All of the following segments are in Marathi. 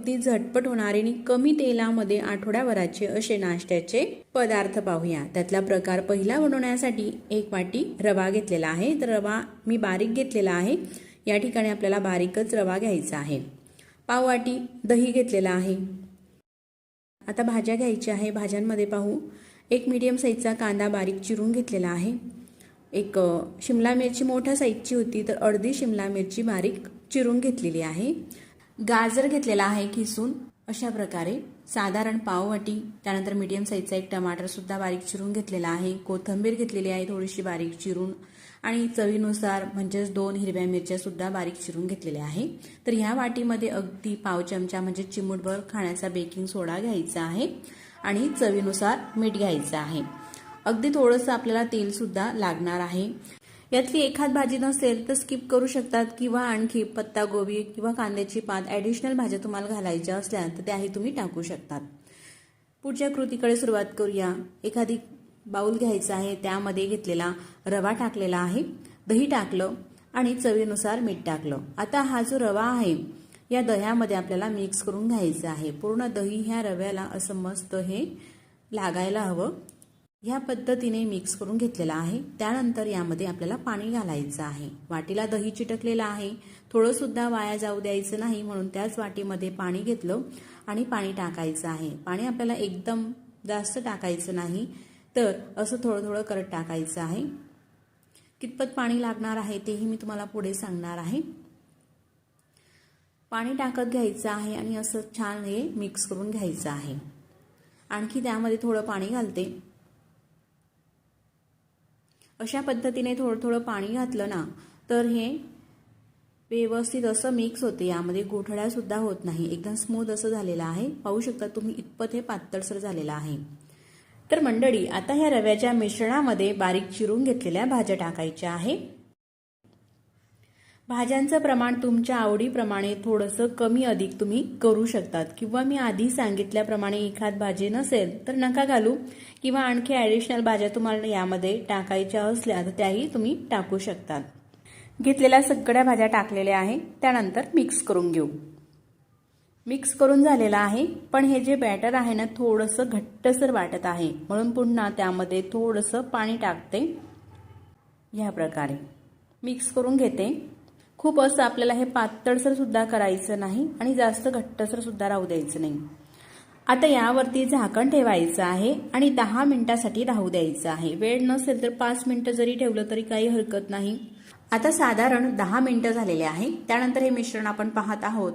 अगदी झटपट होणारे आणि कमी तेलामध्ये आठवड्याभराचे असे नाश्त्याचे पदार्थ पाहूया। त्यातला प्रकार पहिला बनवण्यासाठी 1 वाटी रवा घेतलेला आहे। तर रवा मी बारीक घेतलेला आहे। या ठिकाणी आपल्याला बारीकच रवा घ्यायचा आहे। पाव वाटी दही घेतलेला आहे। आता भाज्या घ्यायच्या आहे। भाज्यांमध्ये पाहू 1 मीडियम साईजचा कांदा बारीक चिरून घेतलेला आहे। एक शिमला मिरची मोठ्या साईजची होती तर अर्धी शिमला मिरची बारीक चिरून घेतलेली आहे। गाजर घेतलेला आहे किसून अशा प्रकारे साधारण पाव वाटी। त्यानंतर मीडियम साईजचा एक टमाटर सुद्धा बारीक चिरून घेतलेला आहे। कोथिंबीर घेतलेली आहे थोडीशी बारीक चिरून आणि चवीनुसार म्हणजेच 2 हिरव्या मिरच्या सुद्धा बारीक चिरून घेतलेल्या आहे। तर ह्या वाटीमध्ये अगदी पाव चमचा म्हणजे चिमूटभर खाण्याचा बेकिंग सोडा घ्यायचा आहे आणि चवीनुसार मीठ घ्यायचं आहे। अगदी थोडंसं आपल्याला तेल सुद्धा लागणार आहे। यातली एखाद भाजी नसेल तर स्किप करू शकतात किंवा आणखी पत्ता गोबी किंवा कांद्याची पात ॲडिशनल भाज्या तुम्हाला घालायच्या असल्या तर त्याही तुम्ही टाकू शकतात। पुढच्या कृतीकडे सुरुवात करूया। एखादी बाउल घ्यायचा आहे। त्यामध्ये घेतलेला रवा टाकलेला आहे, दही टाकलं आणि चवीनुसार मीठ टाकलं। आता हा जो रवा आहे या दह्यामध्ये आपल्याला मिक्स करून घ्यायचं आहे। पूर्ण दही ह्या रव्याला असं मस्त हे लागायला हवं। ह्या पद्धतीने मिक्स करून घेतलेला आहे। त्यानंतर यामध्ये आपल्याला पाणी घालायचं आहे। वाटीला दही चिटकलेलं आहे, थोडं सुद्धा वाया जाऊ द्यायचं नाही म्हणून त्याच वाटीमध्ये पाणी घेतलं आणि पाणी टाकायचं आहे। पाणी आपल्याला एकदम जास्त टाकायचं नाही तर असं थोडं थोडं करत टाकायचं आहे। कितपत पाणी लागणार आहे तेही मी तुम्हाला पुढे सांगणार आहे। पाणी टाकत घ्यायचं आहे आणि असं छान हे मिक्स करून घ्यायचं आहे। आणखी त्यामध्ये थोडं पाणी घालते। अशा पद्धतीने थोडं थोडं पाणी घातलं ना तर हे व्यवस्थित असं मिक्स होते। यामध्ये गोठड्या सुद्धा होत नाही, एकदम स्मूथ असं झालेलं आहे। पाहू शकता तुम्ही इतपत हे पातळसर झालेलं आहे। तर मंडळी आता ह्या रव्याच्या मिश्रणामध्ये बारीक चिरून घेतलेल्या भाज्या टाकायच्या आहे। भाज्यांचं प्रमाण तुमच्या आवडीप्रमाणे थोडंसं कमी अधिक तुम्ही करू शकतात किंवा मी आधी सांगितल्याप्रमाणे एखाद भाजी नसेल तर नका घालू किंवा आणखी ॲडिशनल भाज्या तुम्हाला यामध्ये टाकायच्या असल्या तर त्याही तुम्ही टाकू शकतात। घेतलेल्या सगळ्या भाज्या टाकलेल्या आहे। त्यानंतर मिक्स करून घेऊ। मिक्स करून झालेलं आहे पण हे जे बॅटर आहे ना थोडंसं घट्टसर वाटत आहे म्हणून पुन्हा त्यामध्ये थोडंसं पाणी टाकते। ह्या प्रकारे मिक्स करून घेते। खूप असं आपल्याला हे पातळसर सुद्धा करायचं नाही आणि जास्त घट्टसर सुद्धा राहू द्यायचं नाही। आता यावरती झाकण ठेवायचं आहे आणि 10 मिनिटांसाठी राहू द्यायचं आहे। वेळ नसेल तर 5 मिनिटं जरी ठेवलं तरी काही हरकत नाही। आता साधारण 10 मिनिटं झालेले आहे। त्यानंतर हे मिश्रण आपण पाहत आहोत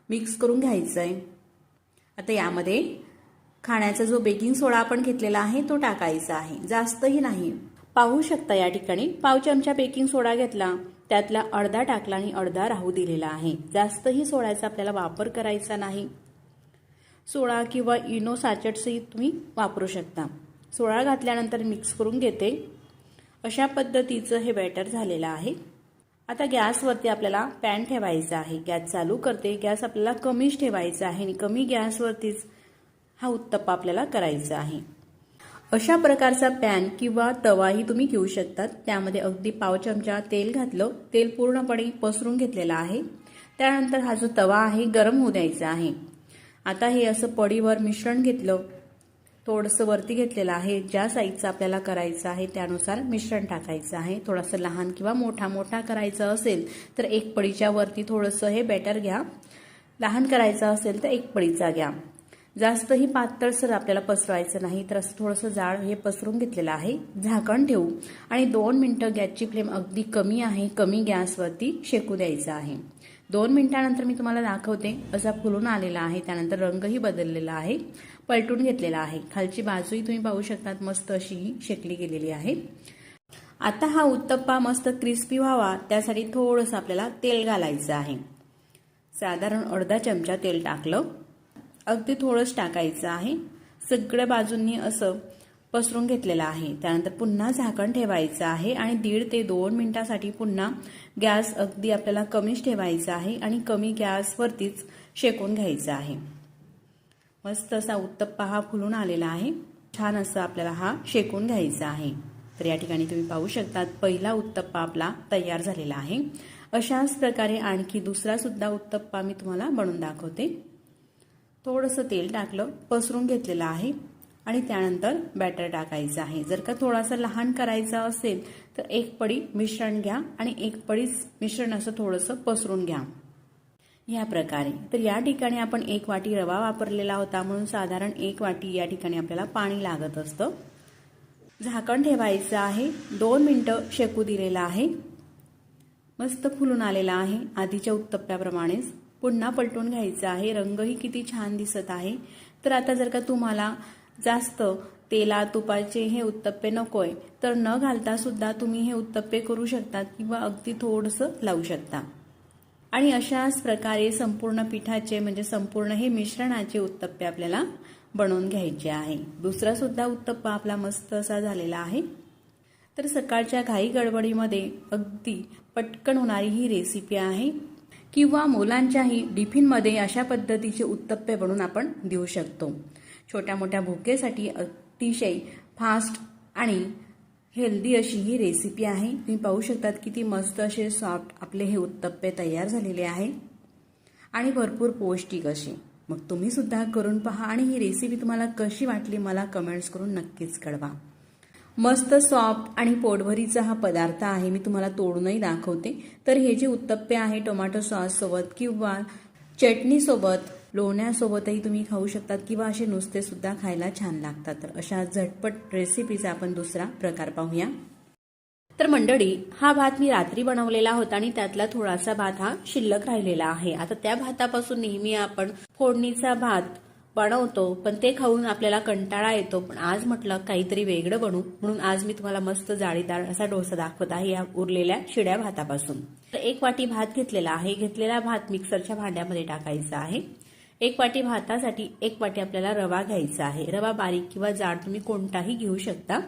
मिक्स करून घ्यायचं आहे। आता यामध्ये खाण्याचा जो बेकिंग सोडा आपण घेतलेला आहे तो टाकायचा आहे, जास्तही नाही। पाहू शकता या ठिकाणी पाव चमचा बेकिंग सोडा घेतला, त्यातला अर्धा टाकला आणि अर्धा राहू दिलेला आहे। जास्तही सोड्याचा आपल्याला वापर करायचा नाही। सोडा किंवा इनो सॅचेट्सही तुम्ही वापरू शकता। सोडा घातल्यानंतर मिक्स करून घेते। अशा पद्धतीचं हे बॅटर झालेलं आहे। आता गॅसवरती आपल्याला पॅन ठेवायचा आहे। गॅस चालू करते। गॅस आपल्याला कमीच ठेवायचा आहे आणि कमी गॅसवरतीच हा उत्तप्पा आपल्याला करायचा आहे। अशा प्रकारचा पॅन किंवा तवाही तुम्ही घेऊ शकतात। त्यामध्ये अगदी पाव चमचा तेल घातलं, तेल पूर्णपणे पसरून घेतलेलं आहे। त्यानंतर हा जो तवा आहे गरम होऊ द्यायचा आहे। आता हे असं पडीवर मिश्रण घेतलं, थोडंसं वरती घेतलेलं आहे। ज्या साईजचं आपल्याला करायचं आहे त्यानुसार मिश्रण टाकायचं आहे। थोडंसं लहान किंवा मोठा करायचं असेल तर 1 पडीच्या वरती थोडंसं हे बॅटर घ्या। लहान करायचं असेल तर 1 पडीचा घ्या। जास्तही पातळसर आपल्याला पसरवायचं नाही तर असं थोडंसं जाड हे पसरून घेतलेलं आहे। झाकण ठेवू आणि 2 मिनिटं गॅसची फ्लेम अगदी कमी आहे, कमी गॅसवरती शेकू द्यायचं आहे। 2 मिनिटांनंतर मी तुम्हाला दाखवते असा फुलून आलेला आहे। त्यानंतर रंगही बदललेला आहे, पलटून घेतलेला आहे। खालची बाजूही तुम्ही पाहू शकतात मस्त अशी शेकली गेलेली आहे। आता हा उत्तप्पा मस्त क्रिस्पी व्हावा त्यासाठी थोडंसं आपल्याला तेल घालायचं आहे। साधारण अर्धा चमचा तेल टाकलं, अगदी थोडंच टाकायचं आहे। सगळ्या बाजूंनी असं पसरून घेतलेलं आहे। त्यानंतर पुन्हा झाकण ठेवायचं आहे आणि 1.5 ते 2 मिनिटांसाठी पुन्हा गॅस अगदी आपल्याला कमीच ठेवायचा आहे आणि कमी गॅसवरतीच शेकून घ्यायचं आहे। मस्त असा उत्तप्पा हा फुलून आलेला आहे। छान असं आपल्याला हा शेकून घ्यायचा आहे। तर या ठिकाणी तुम्ही पाहू शकता पहिला उत्तप्पा आपला तयार झालेला आहे। अशाच प्रकारे आणखी दुसरा सुद्धा उत्तप्पा मी तुम्हाला बनवून दाखवते। थोडंसं तेल टाकलं, पसरून घेतलेलं आहे आणि त्यानंतर बॅटर टाकायचं आहे. जर का थोडासा लहान करायचा असेल तर एक पडी मिश्रण घ्या आणि एक पडी मिश्रण असं थोडंसं पसरून घ्या या प्रकारे. तर या ठिकाणी आपण 1 वाटी रवा वापरलेला होता म्हणून साधारण 1 वाटी या ठिकाणी आपल्याला पाणी लागत असतं. झाकण ठेवायचं आहे. 2 मिनिटं शेकू दिलेला आहे. मस्त फुलून आलेला आहे आधीच्या उत्तप्प्याप्रमाणेच. पुन्हा पलटून घ्यायचं आहे. रंगही किती छान दिसत आहे. तर आता जर का तुम्हाला जास्त तेला तुपाचे हे उत्तप्पे नकोय तर न घालता सुद्धा तुम्ही हे उत्तप्पे करू शकतात किंवा अगदी थोडंसं लावू शकता. आणि अशाच प्रकारे संपूर्ण पिठाचे म्हणजे संपूर्ण हे मिश्रणाचे उत्तप्पे आपल्याला बनवून घ्यायचे आहे. दुसरा सुद्धा उत्तप्पा आपला मस्त असा झालेला आहे. तर सकाळच्या घाई गडबडीमध्ये अगदी पटकन होणारी ही रेसिपी आहे किंवा मुलांच्याही टिफिनमध्ये अशा पद्धतीचे उत्तप्पे बनवून आपण देऊ शकतो. छोट्या मोठ्या भुकेसाठी अतिशय फास्ट आणि हेल्दी अशी ही रेसिपी आहे. तुम्ही पाहू शकतात किती मस्त असे सॉफ्ट आपले हे उत्तप्पे तयार झालेले आहे आणि भरपूर पौष्टिक असे. मग तुम्ही सुद्धा करून पहा आणि ही रेसिपी तुम्हाला कशी वाटली मला कमेंट्स करून नक्कीच कळवा. मस्त सॉफ्ट आणि पोटभरीचा हा पदार्थ आहे. मी तुम्हाला तोडूनही दाखवते. तर हे जे उत्तप्पे आहे टोमॅटो सॉस सोबत किंवा चटणी सोबत लोण्यासोबतही तुम्ही खाऊ शकतात किंवा असे नुसते सुद्धा खायला छान लागतात. तर अशा झटपट रेसिपीचा आपण दुसरा प्रकार पाहूया. तर मंडळी, हा भात मी रात्री बनवलेला होता आणि त्यातला थोडासा भात हा शिल्लक राहिलेला आहे. आता त्या भातापासून नेहमी आपण फोडणीचा भात बनवतो पण ते खाऊन आपल्याला कंटाळा येतो. पण आज म्हटलं काहीतरी वेगळं बनवू म्हणून आज मी तुम्हाला मस्त जाळीदार असा डोसा दाखवत आहे या उरलेल्या शिळ्या भातापासून. तर 1 वाटी भात घेतलेला आहे. घेतलेला भात मिक्सरच्या भांड्यामध्ये टाकायचा आहे. 1 वाटी भातासाठी 1 वाटी आपल्याला रवा घ्यायचा आहे. रवा बारीक किंवा जाड तुम्ही कोणताही घेऊ शकता.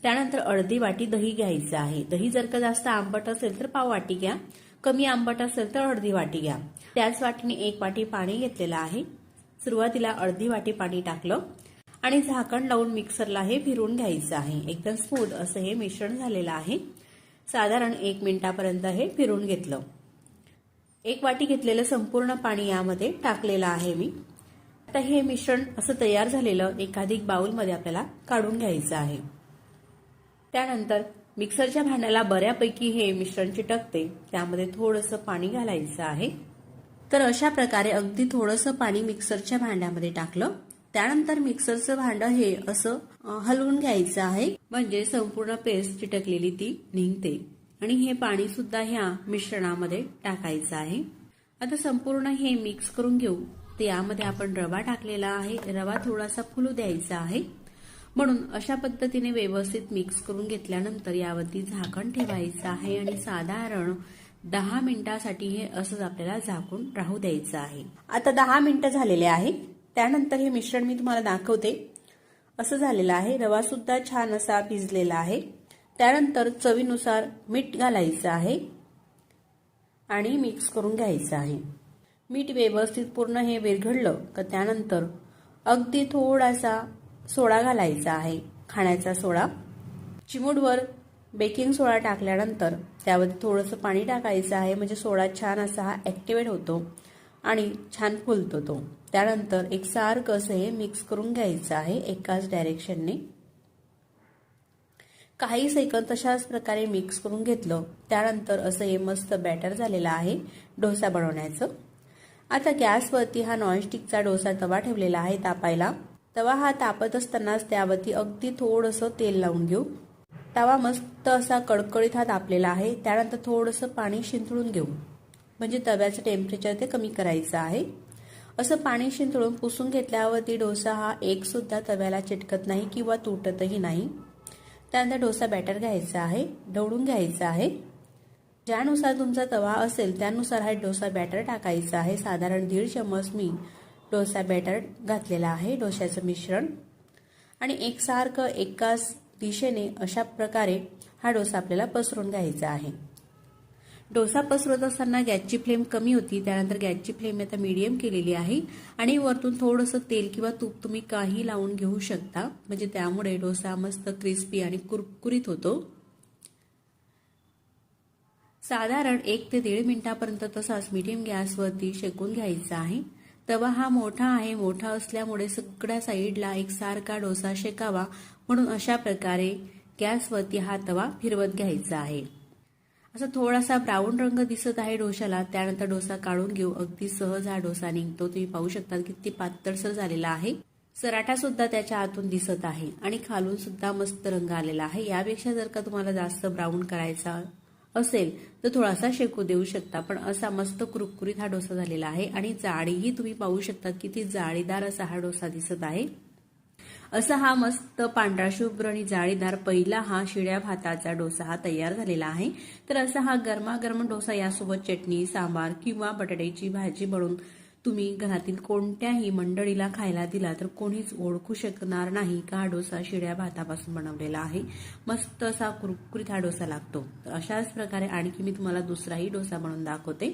त्यानंतर अर्धी वाटी दही घ्यायचं आहे. दही जर का जास्त आंबट असेल तर पाव वाटी घ्या, कमी आंबट असेल तर अर्धी वाटी घ्या. त्याच वाटीने 1 वाटी पाणी घेतलेलं आहे. सुरुवातीला अर्धी वाटी पाणी टाकलं आणि झाकण लावून मिक्सरला हे फिरवून घ्यायचं आहे. एकदम स्मूथ असं हे मिश्रण झालेलं आहे. साधारण 1 मिनिटापर्यंत हे फिरवून घेतलं. 1 वाटी घेतलेलं संपूर्ण पाणी यामध्ये टाकलेलं आहे मी. आता हे मिश्रण असं तयार झालेलं एकाधिक बाउलमध्ये आपल्याला काढून घ्यायचं आहे. त्यानंतर मिक्सरच्या भांड्याला बऱ्यापैकी हे मिश्रण चिटकते त्यामध्ये थोडंसं पाणी घालायचं आहे. तर अशा प्रकारे अगदी थोडंसं पाणी मिक्सरच्या भांड्यामध्ये टाकलं. त्यानंतर मिक्सरचं भांडं हे असं हलवून घ्यायचं आहे म्हणजे संपूर्ण पेस्ट चिटकलेली ती निघते. आणि हे पाणी सुद्धा ह्या मिश्रणामध्ये टाकायचं आहे. आता संपूर्ण हे मिक्स करून घेऊ. तर यामध्ये आपण रवा टाकलेला आहे. रवा थोडासा फुलू द्यायचा आहे म्हणून अशा पद्धतीने व्यवस्थित मिक्स करून घेतल्यानंतर यावरती झाकण ठेवायचं आहे आणि साधारण 10 मिनिटांसाठी हे असंच आपल्याला झाकून राहू द्यायचं आहे. आता 10 मिनिटं झालेले आहे. त्यानंतर हे मिश्रण मी तुम्हाला दाखवते. असं झालेलं आहे. रवा सुद्धा छान असा भिजलेला आहे. त्यानंतर चवीनुसार मीठ घालायचं आहे आणि मिक्स करून घ्यायचं आहे. मीठ व्यवस्थित पूर्ण हे विरघळलं का त्यानंतर अगदी थोडासा सोडा घालायचा आहे. खाण्याचा सोडा. चिमूटभर बेकिंग सोडा टाकल्यानंतर त्यामध्ये थोडंसं पाणी टाकायचं आहे म्हणजे सोडा छान असा हा ऍक्टिव्हेट होतो आणि छान फुलतो तो. त्यानंतर एकसारखं असं हे मिक्स करून घ्यायचं आहे एकाच डायरेक्शनने. काही सेकंद तशाच प्रकारे मिक्स करून घेतलं. त्यानंतर असं हे मस्त बॅटर झालेलं आहे डोसा बनवण्याचं. आता गॅसवरती हा नॉनस्टिकचा डोसा तवा ठेवलेला आहे तापायला. तवा हा तापत असतानाच त्यावरती अगदी थोडंसं तेल लावून घेऊ. तवा मस्त असा कडकडीत हा तापलेला आहे. त्यानंतर थोडंसं पाणी शिंतळून घेऊ म्हणजे तव्याचं टेम्परेचर ते कमी करायचं आहे. असं पाणी शिंतळून पुसून घेतल्यावरती डोसा हा एक सुद्धा तव्याला चिटकत नाही किंवा तुटतही नाही. त्यानंतर डोसा बॅटर घ्यायचा आहे. ढवळून घ्यायचा आहे. ज्यानुसार तुमचा तवा असेल त्यानुसार हा डोसा बॅटर टाकायचा आहे. साधारण 1.5 चम्मच मी डोसा बॅटर घातलेला आहे डोश्याचं मिश्रण आणि एकसारखं एकाच दिशेने अशा प्रकारे हा डोसा आपल्याला पसरून घ्यायचा आहे. डोसा पसरवत असताना गॅसची फ्लेम कमी होती. त्यानंतर गॅसची फ्लेम आता मीडियम केलेली आहे आणि वरतून थोडंसं तेल किंवा तूप तुम्ही काही लावून घेऊ शकता म्हणजे त्यामुळे डोसा मस्त क्रिस्पी आणि कुरकुरीत होतो. साधारण 1 ते 1.5 मिनिटापर्यंत तसाच मीडियम गॅसवरती शेकून घ्यायचा आहे. तवा हा मोठा आहे, मोठा असल्यामुळे सगळ्या साईडला एकसारखा डोसा शेकावा म्हणून अशा प्रकारे गॅसवरती हा तवा फिरवत घ्यायचा आहे. असा थोडासा ब्राऊन रंग दिसत आहे डोशाला. त्यानंतर डोसा काढून घेऊ. अगदी सहज हा डोसा निघतो. तुम्ही पाहू शकता किती पातळसर झालेला आहे. सराठा सुद्धा त्याच्या आतून दिसत आहे आणि खालून सुद्धा मस्त रंग आलेला आहे. यापेक्षा जर का तुम्हाला जास्त ब्राऊन करायचा असेल तर थोडासा शेकू देऊ शकता, पण असा मस्त कुरकुरीत हा डोसा झालेला आहे आणि जाडीही तुम्ही पाहू शकता किती जाळीदार असा हा डोसा दिसत आहे. असा हा मस्त पांढरा शुभ्र आणि जाळीदार पहिला हा शिळ्या भाताचा डोसा हा तयार झालेला आहे. तर असा हा गरमागरम डोसा यासोबत चटणी, सांबार किंवा बटाट्याची भाजी बनवून तुम्ही घरातील कोणत्याही मंडळीला खायला दिला तर कोणीच ओळखू शकणार नाही का हा डोसा शिळ्या भातापासून बनवलेला आहे. मस्त असा कुरकुरीत हा डोसा लागतो. तर अशाच प्रकारे आणखी मी तुम्हाला दुसराही डोसा बनवून दाखवते.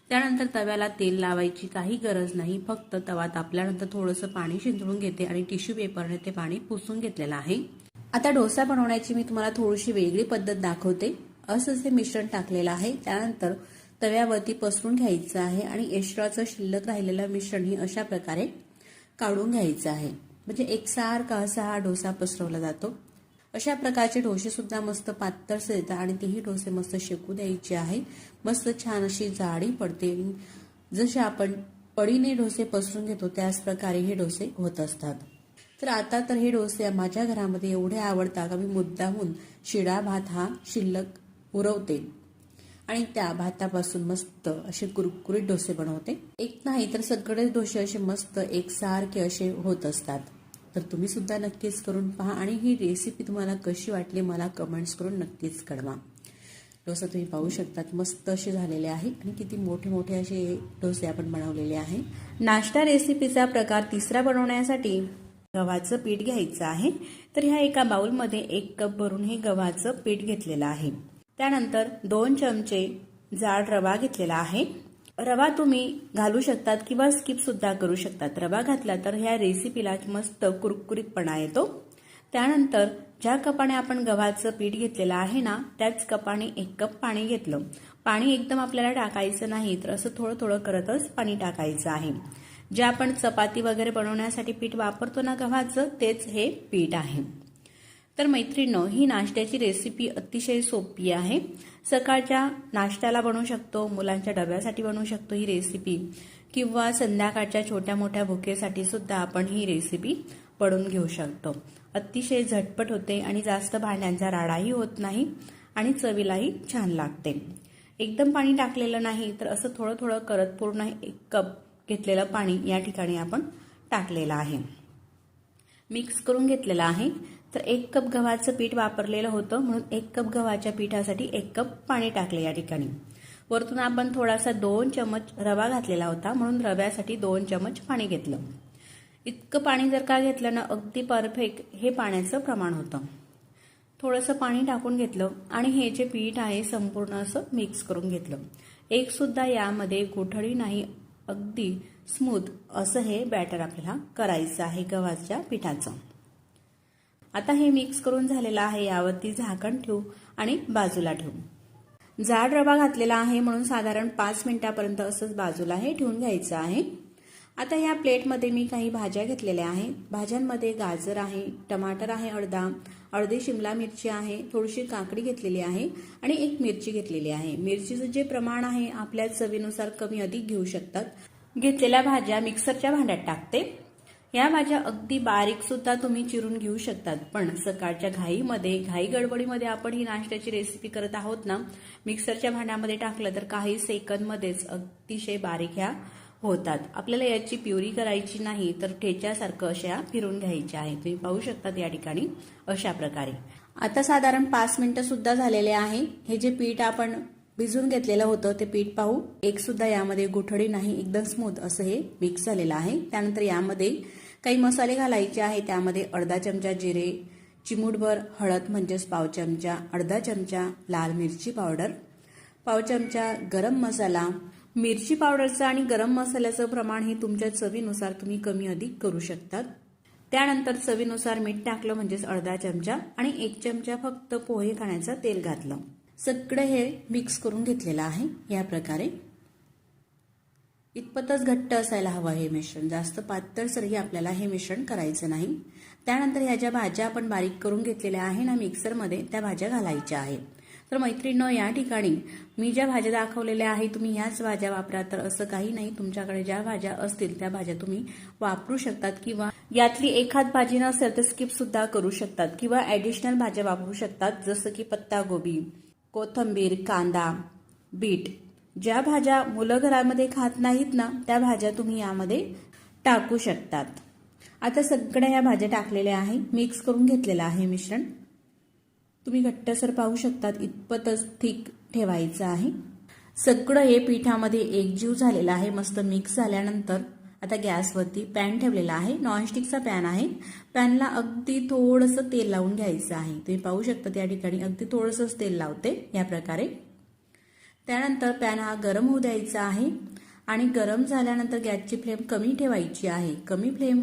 त्यानंतर तव्याला तेल लावायची काही गरज नाही. फक्त तवा तापल्यानंतर थोडंसं पाणी शिंपडून घेते आणि टिश्यू पेपरने ते पाणी पुसून घेतलेलं आहे. आता डोसा बनवण्याची मी तुम्हाला थोडीशी वेगळी पद्धत दाखवते. असंच हे मिश्रण टाकलेलं आहे. त्यानंतर तव्यावरती पसरून घ्यायचं आहे आणि एक्स्ट्राचं शिल्लक राहिलेलं मिश्रण ही अशा प्रकारे काढून घ्यायचं आहे. म्हणजे एकसारखा असा हा डोसा पसरवला जातो. अशा प्रकारचे डोसे सुद्धा मस्त पातळसर येतात आणि तेही डोसे मस्त शेकू द्यायचे आहे. मस्त छान अशी जाडी पडते. जसे आपण पडीने डोसे पसरून घेतो त्याच प्रकारे हे डोसे होत असतात. तर आता तर हे डोसे माझ्या घरामध्ये एवढे आवडतात का मी मुद्दामून शिळा भात हा शिल्लक उरवते आणि त्या भातापासून मस्त असे कुरकुरीत डोसे बनवते. एक नाही तर सगळे डोसे असे मस्त एकसारखे असे होत असतात. तर तुम्ही सुद्धा नक्कीच करून पहा आणि ही रेसिपी तुम्हाला कशी वाटली मला कमेंट्स करून नक्कीच कळवा. डोसा तुम्ही पाहू शकतात मस्त असे झालेले आहे आणि किती मोठे मोठे असे डोसे आपण बनवलेले आहे. नाश्ता रेसिपीचा प्रकार तिसरा बनवण्यासाठी गव्हाचं पीठ घ्यायचं आहे. तर ह्या एका बाउलमध्ये 1 कप भरून हे गव्हाचं पीठ घेतलेलं आहे. त्यानंतर 2 चमचे जाड रवा घेतलेला आहे. रवा तुम्ही घालू शकतात किंवा स्किप सुद्धा करू शकतात. रवा घातला तर ह्या रेसिपीला मस्त कुरकुरीतपणा येतो. त्यानंतर ज्या कपाने आपण गव्हाचं पीठ घेतलेलं आहे ना त्याच कपाने 1 कप पाणी घेतलं. पाणी एकदम आपल्याला टाकायचं नाही तर असं थोडं थोडं करतच पाणी टाकायचं आहे. जे आपण चपाती वगैरे बनवण्यासाठी पीठ वापरतो ना गव्हाचं तेच हे पीठ आहे. तर मैत्रिणींनो ही नाश्त्याची रेसिपी अतिशय सोपी आहे. सकाळच्या नाश्त्याला बनवू शकतो, मुलांच्या डब्यासाठी बनवू शकतो ही रेसिपी किंवा संध्याकाळच्या छोट्या मोठ्या भुकेसाठी सुद्धा आपण ही रेसिपी बनवून घेऊ शकतो. अतिशय झटपट होते आणि जास्त भांड्यांचा राडाही होत नाही आणि चवीलाही छान लागते. एकदम पाणी टाकलेलं नाही तर असं थोडं थोडं करत पूर्ण 1 कप घेतलेलं पाणी या ठिकाणी आपण टाकलेलं आहे. मिक्स करून घेतलेलं आहे. तर 1 कप गव्हाचं पीठ वापरलेलं होतं म्हणून 1 कप गव्हाच्या पिठासाठी 1 कप पाणी टाकले या ठिकाणी. वरतून आपण थोडासा 2 चमच रवा घातलेला होता म्हणून रव्यासाठी 2 चमच पाणी घेतलं. इतकं पाणी जर का घेतलं ना अगदी परफेक्ट हे पाण्याचं प्रमाण होतं. थोडंसं पाणी टाकून घेतलं आणि हे जे पीठ आहे संपूर्ण असं मिक्स करून घेतलं. एक सुद्धा यामध्ये गुठळी नाही, अगदी स्मूथ असं हे बॅटर आपल्याला करायचं आहे गव्हाच्या पिठाचं. आता हे मिक्स करून झालेलं आहे. यावरती झाकण ठेवू आणि बाजूला ठेवू. जाड रवा घातलेला आहे म्हणून साधारण 5 मिनिटापर्यंत असंच बाजूला हे ठेवून घ्यायचं आहे. आता या प्लेटमध्ये मी काही भाज्या घेतलेल्या आहेत. भाज्यांमध्ये गाजर आहे, टमाटर आहे अर्धी शिमला मिरची आहे, थोडीशी काकडी घेतलेली आहे आणि 1 मिरची घेतलेली आहे. मिरचीचं जे प्रमाण आहे आपल्या चवीनुसार कमी अधिक घेऊ शकतात. घेतलेल्या भाज्या मिक्सरच्या भांड्यात टाकते. या भाज्या अगदी बारीक सुद्धा तुम्ही चिरून घेऊ शकतात, पण सकाळच्या घाई गडबडीमध्ये आपण ही नाश्त्याची रेसिपी करत आहोत ना, मिक्सरच्या भांड्यामध्ये टाकलं तर काही सेकंदमध्येच अतिशय बारीक ह्या होतात. आपल्याला याची प्युरी करायची नाही तर ठेच्यासारखं अशा फिरून घ्यायच्या आहे. तुम्ही पाहू शकतात या ठिकाणी अशा प्रकारे. आता साधारण 5 मिनिटं सुद्धा झालेले आहे. हे जे पीठ आपण भिजून घेतलेलं होतं ते पीठ पाहू, एक सुद्धा यामध्ये गुठळी नाही, एकदम स्मूथ असं हे मिक्स झालेलं आहे. त्यानंतर यामध्ये काही मसाले घालायचे आहे. त्यामध्ये अर्धा चमचा जिरे, चिमूटभर हळद म्हणजेच पाव चमचा, अर्धा चमचा लाल मिरची पावडर, पाव चमचा गरम मसाला. मिरची पावडरचं आणि गरम मसाल्याचं प्रमाण हे तुमच्या चवीनुसार तुम्ही कमी अधिक करू शकतात. त्यानंतर चवीनुसार मीठ टाकलं म्हणजेच अर्धा चमचा आणि 1 चमचा फक्त पोहे खाण्याचं तेल घातलं. सगळं हे मिक्स करून घेतलेलं आहे या प्रकारे. इतपतच घट्ट असायला हवं हे मिश्रण, जास्त पातळसरही आपल्याला हे मिश्रण करायचं नाही. त्यानंतर ह्या ज्या भाज्या आपण बारीक करून घेतलेल्या आहे ना मिक्सरमध्ये, त्या भाज्या घालायच्या आहेत. तर मैत्रिणींनो, या ठिकाणी मी ज्या भाज्या दाखवलेल्या आहे तुम्ही ह्याच भाज्या वापरा. तर असं काही नाही, तुमच्याकडे ज्या भाज्या असतील त्या भाज्या तुम्ही वापरू शकतात किंवा यातली एखाद भाजी नसेल तर स्किप सुद्धा करू शकतात किंवा ॲडिशनल भाज्या वापरू शकतात, जसं की पत्तागोबी, कोथिंबीर, कांदा, बीट. ज्या भाज्या मुलं घरामध्ये खात नाहीत ना त्या भाज्या तुम्ही यामध्ये टाकू शकतात. आता सगळ्या ह्या भाज्या टाकलेल्या आहे, मिक्स करून घेतलेलं आहे मिश्रण. तुम्ही घट्टसर पाहू शकतात, इतपतच थिक ठेवायचं आहे. सगळं हे पिठामध्ये एकजीव झालेलं आहे. मस्त मिक्स झाल्यानंतर आता गॅसवरती पॅन ठेवलेला आहे. नॉनस्टिकचा पॅन आहे. पॅनला अगदी थोडंसं तेल लावून घ्यायचं आहे. तुम्ही पाहू शकता त्या ठिकाणी अगदी थोडंसंच तेल लावते या प्रकारे. त्यानंतर पॅन हा गरम होऊ द्यायचा आहे आणि गरम झाल्यानंतर गॅसची फ्लेम कमी ठेवायची आहे. कमी फ्लेम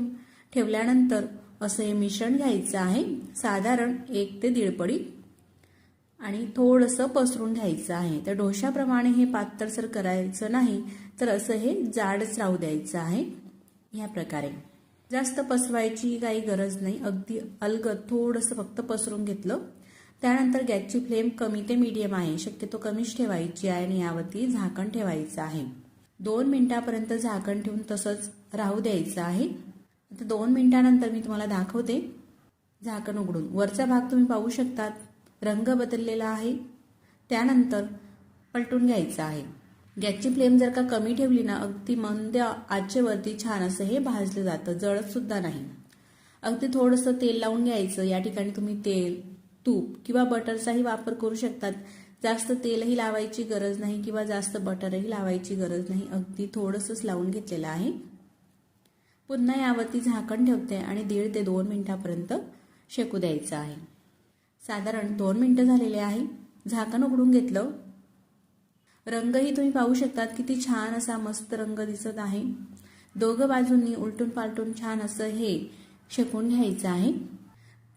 ठेवल्यानंतर असं हे मिश्रण घ्यायचं आहे, साधारण 1 ते 1.5 पडी, आणि थोडंसं पसरून घ्यायचं आहे. तर डोशाप्रमाणे हे पातळसर करायचं नाही, तर असं हे जाडच राहू द्यायचं आहे या प्रकारे. जास्त पसरवायची काही गरज नाही, अगदी अलगद थोडंसं फक्त पसरून घेतलं. त्यानंतर गॅसची फ्लेम कमी ते मीडियम आहे, शक्यतो कमीच ठेवायची आहे आणि यावरती झाकण ठेवायचं आहे. 2 मिनिटापर्यंत झाकण ठेवून तसंच राहू द्यायचं आहे. आता 2 मिनिटानंतर मी तुम्हाला दाखवते झाकण उघडून. वरचा भाग तुम्ही पाहू शकतात, रंग बदललेला आहे. त्यानंतर पलटून घ्यायचं आहे. गॅसची फ्लेम जर का कमी ठेवली ना, अगदी मंद आचेवरती छान असं हे भाजलं जातं, जळत सुद्धा नाही. अगदी थोडंसं तेल लावून घ्यायचं. या ठिकाणी तुम्ही तेल, तूप किंवा बटरचाही वापर करू शकतात. जास्त तेलही लावायची गरज नाही किंवा जास्त बटरही लावायची गरज नाही, अगदी थोडंसंच लावून घेतलेलं आहे. पुन्हा यावरती झाकण ठेवते आणि 1.5 ते 2 मिनिटापर्यंत शेकू द्यायचं आहे. साधारण 2 मिनिटं झालेले आहे. झाकण उघडून घेतलं. रंगही तुम्ही पाहू शकतात, किती छान असा मस्त रंग दिसत आहे. दोघं बाजूंनी उलटून पालटून छान असं हे शेकून घ्यायचं आहे.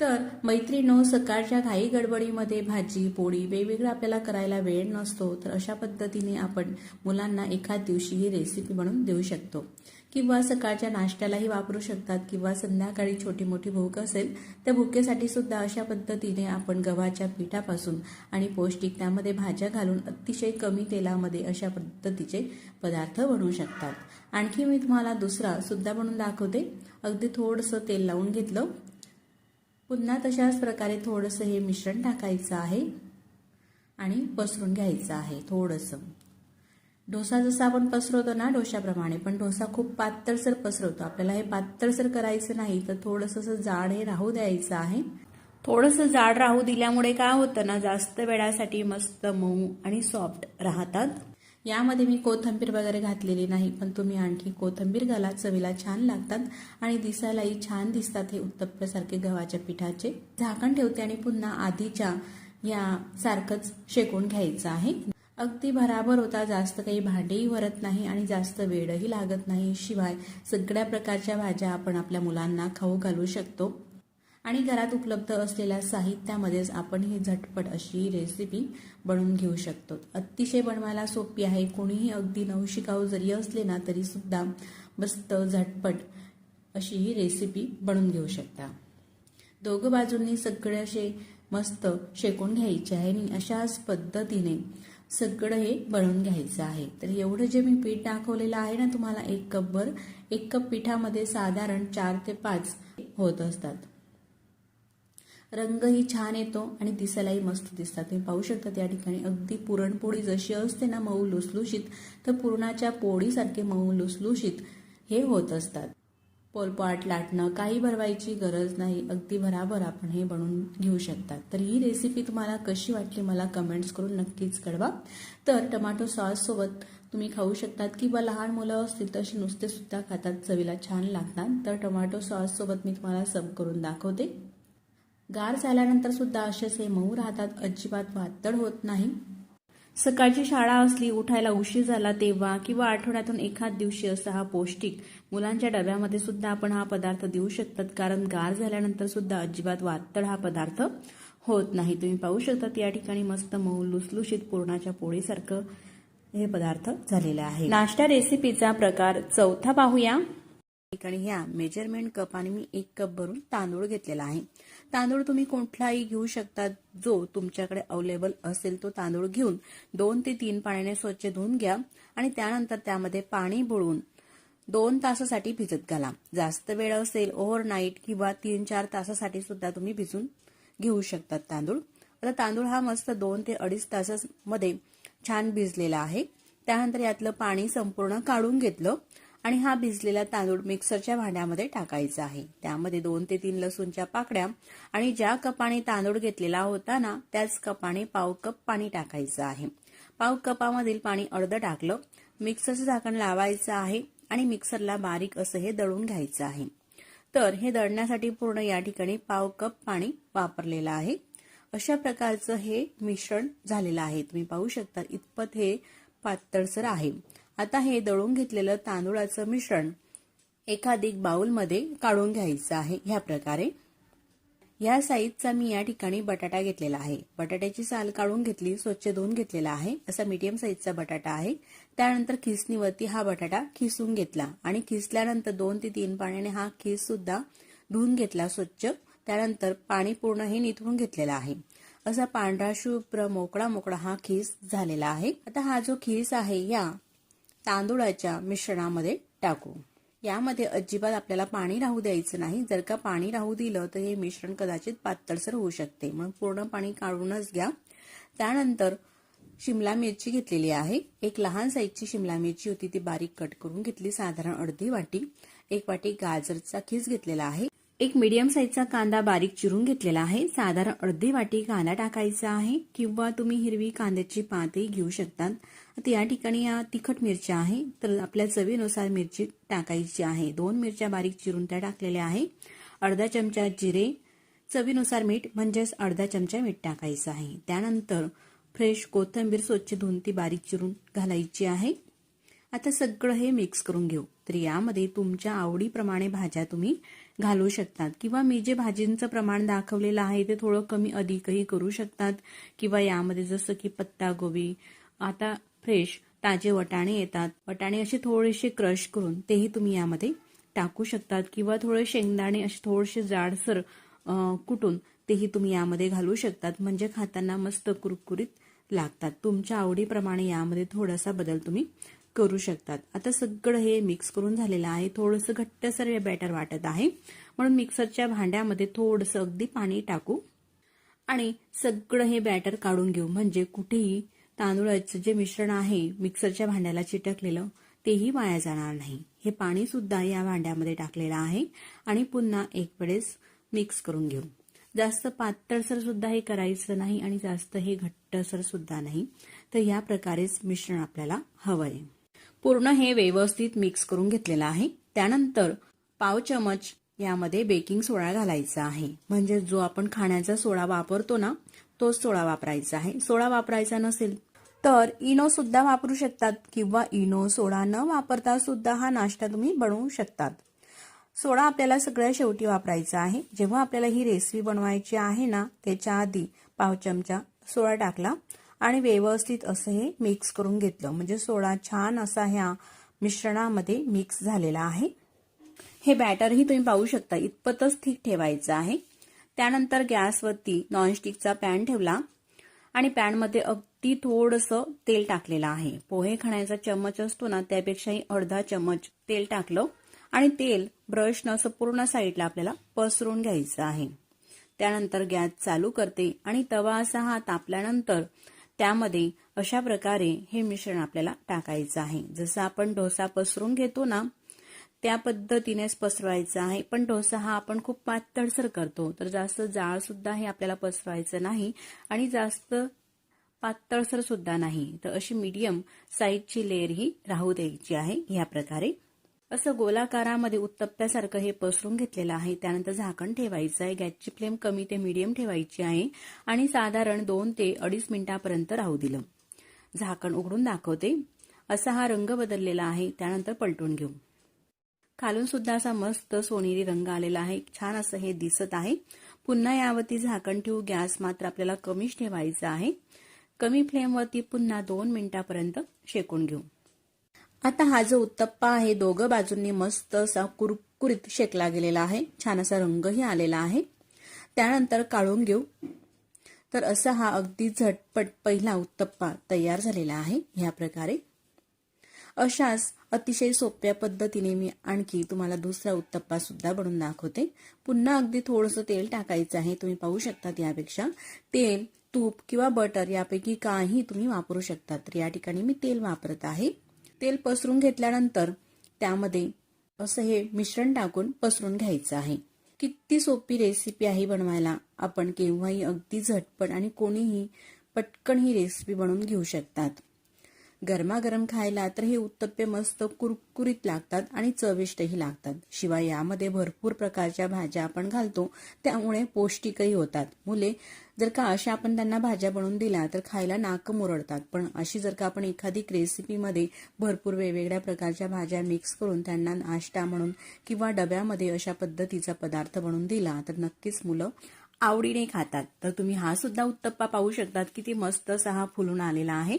तर मैत्रिणींनो, सकाळच्या घाई गडबडीमध्ये भाजी पोळी वेगवेगळं आपल्याला करायला वेळ नसतो, तर अशा पद्धतीने आपण मुलांना एखाद दिवशी ही रेसिपी बनवून देऊ शकतो किंवा सकाळच्या नाश्त्यालाही वापरू शकतात किंवा संध्याकाळी छोटी मोठी भूक असेल त्या भुकेसाठी सुद्धा अशा पद्धतीने आपण गव्हाच्या पिठापासून आणि पौष्टिक त्यामध्ये भाज्या घालून अतिशय कमी तेलामध्ये अशा पद्धतीचे पदार्थ बनवू शकतात. आणखी मी तुम्हाला दुसरा सुद्धा बनवून दाखवते. अगदी थोडंसं तेल लावून घेतलं. पुन्हा तशाच प्रकारे थोडंसं हे मिश्रण टाकायचं आहे आणि पसरून घ्यायचं आहे थोडंसं. डोसा जसा आपण पसरवतो ना डोशाप्रमाणे, पण डोसा खूप पातळसर पसरवतो. आपल्याला हे पातळसर करायचं नाही, तर थोडंसं जाड हे राहू द्यायचं आहे. थोडंसं जाड राहू दिल्यामुळे काय होतं ना, जास्त वेळासाठी मस्त मऊ आणि सॉफ्ट राहतात. यामध्ये मी कोथिंबीर वगैरे घातलेली नाही, पण तुम्ही आणखी कोथिंबीर घाला, चवीला छान लागतात आणि दिसायलाही छान दिसतात हे उत्तप्प्यासारखे गव्हाच्या पिठाचे. झाकण ठेवते आणि पुन्हा आधीच्या या सारखंच शेकून घ्यायचं आहे. अगदी भराभर होता, जास्त काही भांडेही भरत नाही आणि जास्त वेळही लागत नाही. शिवाय सगळ्या प्रकारच्या भाज्या आपण आपल्या मुलांना खाऊ घालू शकतो आणि घरात उपलब्ध असलेल्या साहित्यामध्येच आपण ही झटपट अशी रेसिपी बनवून घेऊ शकतो. अतिशय बनवायला सोपी आहे. कोणीही अगदी नवशिकाऊ जरी असले ना तरी सुद्धा मस्त झटपट अशी ही रेसिपी बनवून घेऊ शकता. दोघं बाजूंनी सगळे असे मस्त शेकून घ्यायचे आहे आणि अशाच पद्धतीने सगळं हे बनवून घ्यायचं आहे. तर एवढं जे मी पीठ दाखवलेलं आहे ना तुम्हाला, 1 कपवर, 1 कप पिठामध्ये साधारण 4 ते 5 होत असतात. रंगही छान येतो आणि दिसायलाही मस्त दिसतात. तुम्ही पाहू शकता त्या ठिकाणी अगदी पुरणपोळी जशी असते ना मऊ लुसलुशीत, तर पुरणाच्या पोळीसारखे मऊ लुसलुशीत हे होत असतात. पोलपाट लाटणं काही भरवायची गरज नाही, अगदी भराभर आपण हे बनवून घेऊ शकतात. तर ही रेसिपी तुम्हाला कशी वाटली मला कमेंट्स करून नक्कीच कळवा. तर टोमॅटो सॉस सोबत तुम्ही खाऊ शकतात किंवा लहान मुलं असतील तर नुसते सुद्धा खातात, चवीला छान लागतात. तर टोमॅटो सॉस सोबत मी तुम्हाला सर्व करून दाखवते. गार झाल्यानंतर सुद्धा असेच हे मऊ राहतात, अजिबात पातळ होत नाही. सकाळची शाळा असली, उठायला उशीर झाला तेव्हा किंवा आठवड्यातून एखाद दिवशी असा हा पौष्टिक मुलांच्या डब्यामध्ये सुद्धा आपण हा पदार्थ देऊ शकतात, कारण गार झाल्यानंतर सुद्धा अजिबात पातळ हा पदार्थ होत नाही. तुम्ही पाहू शकता या ठिकाणी मस्त मऊ लुसलुशीत पुरणाच्या पोळीसारखं हे पदार्थ झालेले आहे। नाश्ता रेसिपीचा प्रकार चौथा पाहूया। ठिकाणी ह्या मेजरमेंट कपाने मी 1 कप भरून तांदूळ घेतलेला आहे। तांदूळ तुम्ही कुठलाही घेऊ शकता, जो तुमच्याकडे अवेलेबल असेल तो तांदूळ घेऊन 2 ते 3 पाण्याने स्वच्छ धुवून घ्या आणि त्यानंतर त्यामध्ये पाणी बुडवून 2 तासासाठी भिजत घाला। जास्त वेळ असेल ओव्हरनाईट किंवा 3-4 तासासाठी सुद्धा तुम्ही भिजून घेऊ शकतात तांदूळ। आता तांदूळ हा मस्त 2 ते 2.5 तासामध्ये छान भिजलेला आहे। त्यानंतर यातलं पाणी संपूर्ण काढून घेतलं आणि हा भिजलेला तांदूळ मिक्सरच्या भांड्यामध्ये टाकायचा आहे। त्यामध्ये 2 ते 3 लसूणच्या पाकळ्या आणि ज्या कपाने तांदूळ घेतलेला होता ना, त्याच कपाने पाव कप पाणी टाकायचं आहे। पाव कपामधील पाणी अर्ध टाकलं, मिक्सरचं झाकण लावायचं आहे आणि मिक्सरला बारीक असं हे दळून घ्यायचं आहे। तर हे दळण्यासाठी पूर्ण या ठिकाणी पाव कप पाणी वापरलेलं आहे। अशा प्रकारचं हे मिश्रण झालेलं आहे। तुम्ही पाहू शकता इतपत हे पातळसर आहे। आता हे दळून घेतलेलं तांदूळाचं मिश्रण एकाधिक बाउलमध्ये काढून घ्यायचं आहे। ह्या प्रकारे या साईजचा मी या ठिकाणी बटाटा घेतलेला आहे। बटाट्याची साल काढून घेतली, स्वच्छ धुवून घेतलेला आहे। असा मीडियम साईजचा बटाटा आहे। त्यानंतर खिसणीवरती हा बटाटा खिसून घेतला आणि खिसल्यानंतर 2 ते 3 पाण्याने हा खिस सुद्धा धुवून घेतला स्वच्छ। त्यानंतर पाणी पूर्ण हे निथळून घेतलेला आहे। असा पांढरा शुभ्र मोकळा मोकळा हा खिस झालेला आहे। आता हा जो खिस आहे या तांदूळाच्या मिश्रणामध्ये टाकू। यामध्ये अजिबात आपल्याला पाणी राहू द्यायचं नाही। जर का पाणी राहू दिलं तर हे मिश्रण कदाचित पातळसर होऊ शकते, म्हणून पूर्ण पाणी काढूनच घ्या। त्यानंतर शिमला मिरची घेतलेली आहे। एक लहान साईजची शिमला मिरची होती, ती बारीक कट करून घेतली, साधारण अर्धी वाटी। 1 वाटी गाजरचा खीस घेतलेला आहे। एक मीडियम साईजचा कांदा बारीक चिरून घेतलेला आहे, साधारण अर्धी वाटी कांदा टाकायचा आहे किंवा तुम्ही हिरवी कांद्याची पातही घेऊ शकतात। आता या ठिकाणी या तिखट मिरच्या आहे, तर आपल्या चवीनुसार मिरची टाकायची आहे। 2 मिरच्या बारीक चिरून त्या टाकलेल्या आहे। अर्धा चमचा जिरे, चवीनुसार मीठ म्हणजेच अर्धा चमचा मीठ टाकायचं आहे। त्यानंतर फ्रेश कोथिंबीर स्वच्छ धुवून ती बारीक चिरून घालायची आहे। आता सगळं हे मिक्स करून घेऊ। तर यामध्ये तुमच्या आवडीप्रमाणे भाज्या तुम्ही घालू शकतात किंवा मी जे भाजींचं प्रमाण दाखवलेलं आहे ते थोडं कमी अधिकही करू शकतात किंवा यामध्ये जसं की पत्ता गोबी, आता फ्रेश ताजे वटाणे येतात, वटाणे असे थोडेसे क्रश करून तेही तुम्ही यामध्ये टाकू शकतात किंवा थोडे शेंगदाणे असे थोडेसे जाडसर कुटून तेही तुम्ही यामध्ये घालू शकतात, म्हणजे खाताना मस्त कुरकुरीत लागतात। तुमच्या आवडीप्रमाणे यामध्ये थोडासा बदल तुम्ही करू शकतात। आता सगळं हे मिक्स करून झालेलं आहे। थोडंसं घट्टसर हे बॅटर वाटत आहे, म्हणून मिक्सरच्या भांड्यामध्ये थोडंसं अगदी पाणी टाकू आणि सगळं हे बॅटर काढून घेऊ, म्हणजे कुठेही तांदूळाचं जे मिश्रण आहे मिक्सरच्या भांड्याला चिटकलेलं तेही वाया जाणार नाही। हे पाणी सुद्धा या भांड्यामध्ये टाकलेलं आहे आणि पुन्हा एक वेळेस मिक्स करून घेऊ। जास्त पातळसर सुद्धा हे करायचं नाही आणि जास्त हे घट्टसर सुद्धा नाही। तर या प्रकारेच मिश्रण आपल्याला हवंय। पूर्ण हे व्यवस्थित मिक्स करून घेतलेलं आहे। त्यानंतर पाव चमच यामध्ये बेकिंग सोडा घालायचा आहे, म्हणजे जो आपण खाण्याचा सोडा वापरतो ना, तोच सोडा वापरायचा आहे। सोडा वापरायचा नसेल तर इनो सुद्धा वापरू शकतात किंवा इनो सोडा न वापरता सुद्धा हा नाश्ता तुम्ही बनवू शकतात। सोडा आपल्याला सगळ्या शेवटी वापरायचा आहे। जेव्हा आपल्याला ही रेसिपी बनवायची आहे ना, त्याच्या आधी पाव चमचा सोडा टाकला आणि व्यवस्थित असं हे मिक्स करून घेतलं, म्हणजे सोडा छान असा ह्या मिश्रणामध्ये मिक्स झालेला आहे। हे बॅटरही तुम्ही पाहू शकता इतपतच ठीक ठेवायचं आहे। त्यानंतर गॅसवरती नॉनस्टिकचा पॅन ठेवला आणि पॅनमध्ये अगदी थोडंसं तेल टाकलेलं आहे। पोहे खाण्याचा चम्मच असतो ना, त्यापेक्षाही अर्धा चम्मच तेल टाकलं आणि तेल ब्रशनं असं पूर्ण साईडला आपल्याला पसरून घ्यायचं आहे। त्यानंतर गॅस चालू करते आणि तवा असा हा तापल्यानंतर त्यामध्ये अशा प्रकारे हे मिश्रण आपल्याला टाकायचं आहे। जसं आपण डोसा पसरून घेतो ना, त्या पद्धतीनेच पसरवायचं आहे। पण डोसा हा आपण खूप पातळसर करतो, तर जास्त जाड सुद्धा हे आपल्याला पसरवायचं नाही आणि जास्त पातळसर सुद्धा नाही। तर अशी मीडियम साईजची लेयर ही राहू द्यायची आहे। या प्रकारे असं गोलाकारामध्ये उत्तप्प्यासारखं हे पसरून घेतलेलं आहे। त्यानंतर झाकण ठेवायचं आहे। गॅसची फ्लेम कमी ते मीडियम ठेवायची आहे आणि साधारण 2 ते 2.5 मिनिटापर्यंत राहू दिलं। झाकण उघडून दाखवते, असा हा रंग बदललेला आहे। त्यानंतर पलटून घेऊ। खालून सुद्धा असा मस्त सोनेरी रंग आलेला आहे, छान असं हे दिसत आहे। पुन्हा यावरती झाकण ठेवू। गॅस मात्र आपल्याला कमीच ठेवायचा आहे। कमी फ्लेमवरती पुन्हा 2 मिनिटापर्यंत शेकून घेऊ. आता हा जो उत्तप्पा आहे दोघं बाजूंनी मस्त असा कुरकुरीत शेकला गेलेला आहे. छान असा रंगही आलेला आहे. त्यानंतर काढून घेऊ. तर असा हा अगदी झटपट पहिला उत्तप्पा तयार झालेला आहे. ह्या प्रकारे अशाच अतिशय सोप्या पद्धतीने मी आणखी तुम्हाला दुसरा उत्तप्पा सुद्धा बनवून दाखवते. पुन्हा अगदी थोडंसं तेल टाकायचं आहे. तुम्ही पाहू शकता यापेक्षा तेल, तूप किंवा बटर यापैकी काही तुम्ही वापरू शकता. तर या ठिकाणी मी तेल वापरत आहे. तेल पसरून घेतल्यानंतर त्यामध्ये असं हे मिश्रण टाकून पसरून घ्यायचं आहे. किती सोपी रेसिपी आहे बनवायला. आपण केव्हाही अगदी झटपट आणि कोणीही पटकन ही रेसिपी बनवून घेऊ शकतात. गरमागरम खायला तर हे उत्तप्पे मस्त कुरकुरीत लागतात आणि चविष्टही लागतात. शिवाय यामध्ये भरपूर प्रकारच्या भाज्या आपण घालतो, त्यामुळे पौष्टिकही होतात. मुले जर का अशा आपण त्यांना भाज्या बनवून दिल्या तर खायला नाक मुरडतात. पण अशी जर का आपण एखादी रेसिपीमध्ये भरपूर वेगवेगळ्या प्रकारच्या भाज्या मिक्स करून त्यांना नाश्ता म्हणून किंवा डब्यामध्ये अशा पद्धतीचा पदार्थ बनवून दिला तर नक्कीच मुलं आवडीने खातात. तर तुम्ही हा सुद्धा उत्तप्पा पाहू शकतात किती मस्त असा हा फुलून आलेला आहे.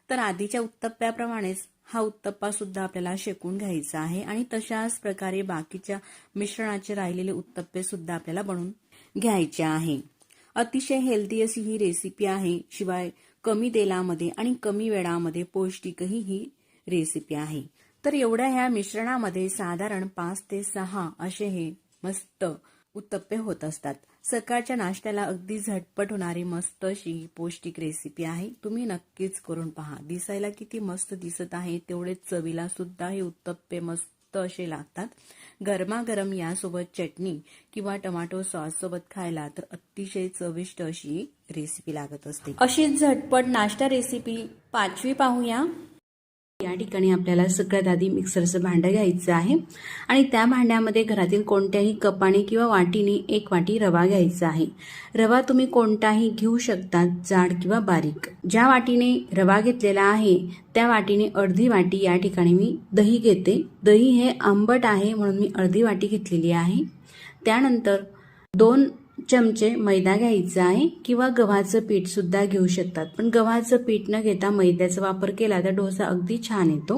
तर आधीच्या उत्तप्प्याप्रमाणेच हा उत्तप्पा सुद्धा आपल्याला शेकून घ्यायचा आहे आणि तशाच प्रकारे बाकीच्या मिश्रणाचे राहिलेले उत्तप्पे सुद्धा आपल्याला बनवून घ्यायचे आहे. अतिशय हेल्दी अशी ही रेसिपी आहे. शिवाय कमी तेलामध्ये आणि कमी वेळामध्ये पौष्टिकही ही रेसिपी आहे. तर एवढ्या ह्या मिश्रणामध्ये साधारण 5 ते 6 असे हे मस्त उत्तप्पे होत असतात. सकाळच्या नाश्त्याला अगदी झटपट होणारी मस्त अशी पौष्टिक रेसिपी आहे. तुम्ही नक्कीच करून पहा. दिसायला किती मस्त दिसत आहे, तेवढेच चवीला सुद्धा हे उत्तप्पे मस्त असे लागतात. गरमागरम यासोबत चटणी किंवा टोमॅटो सॉस सोबत खायला तर अतिशय चविष्ट अशी रेसिपी लागत असते. अशीच झटपट नाश्ता रेसिपी 5वी पाहूया. या ठिकाणी आपल्याला सगळ्यात आधी मिक्सरचं भांडं घ्यायचं आहे आणि त्या भांड्यामध्ये घरातील कोणत्याही कपाने किंवा वाटीने 1 वाटी रवा घ्यायचा आहे. रवा तुम्ही कोणताही घेऊ शकता, जाड किंवा बारीक. ज्या वाटीने रवा घेतलेला आहे त्या वाटीने अर्धी वाटी या ठिकाणी मी दही घेते. दही हे आंबट आहे म्हणून मी अर्धी वाटी घेतलेली आहे. त्यानंतर 2 चमचे मैदा घ्यायचा आहे किंवा गव्हाचं पीठ सुद्धा घेऊ शकतात. पण गव्हाचं पीठ न घेता मैद्याचा वापर केला तर डोसा अगदी छान येतो.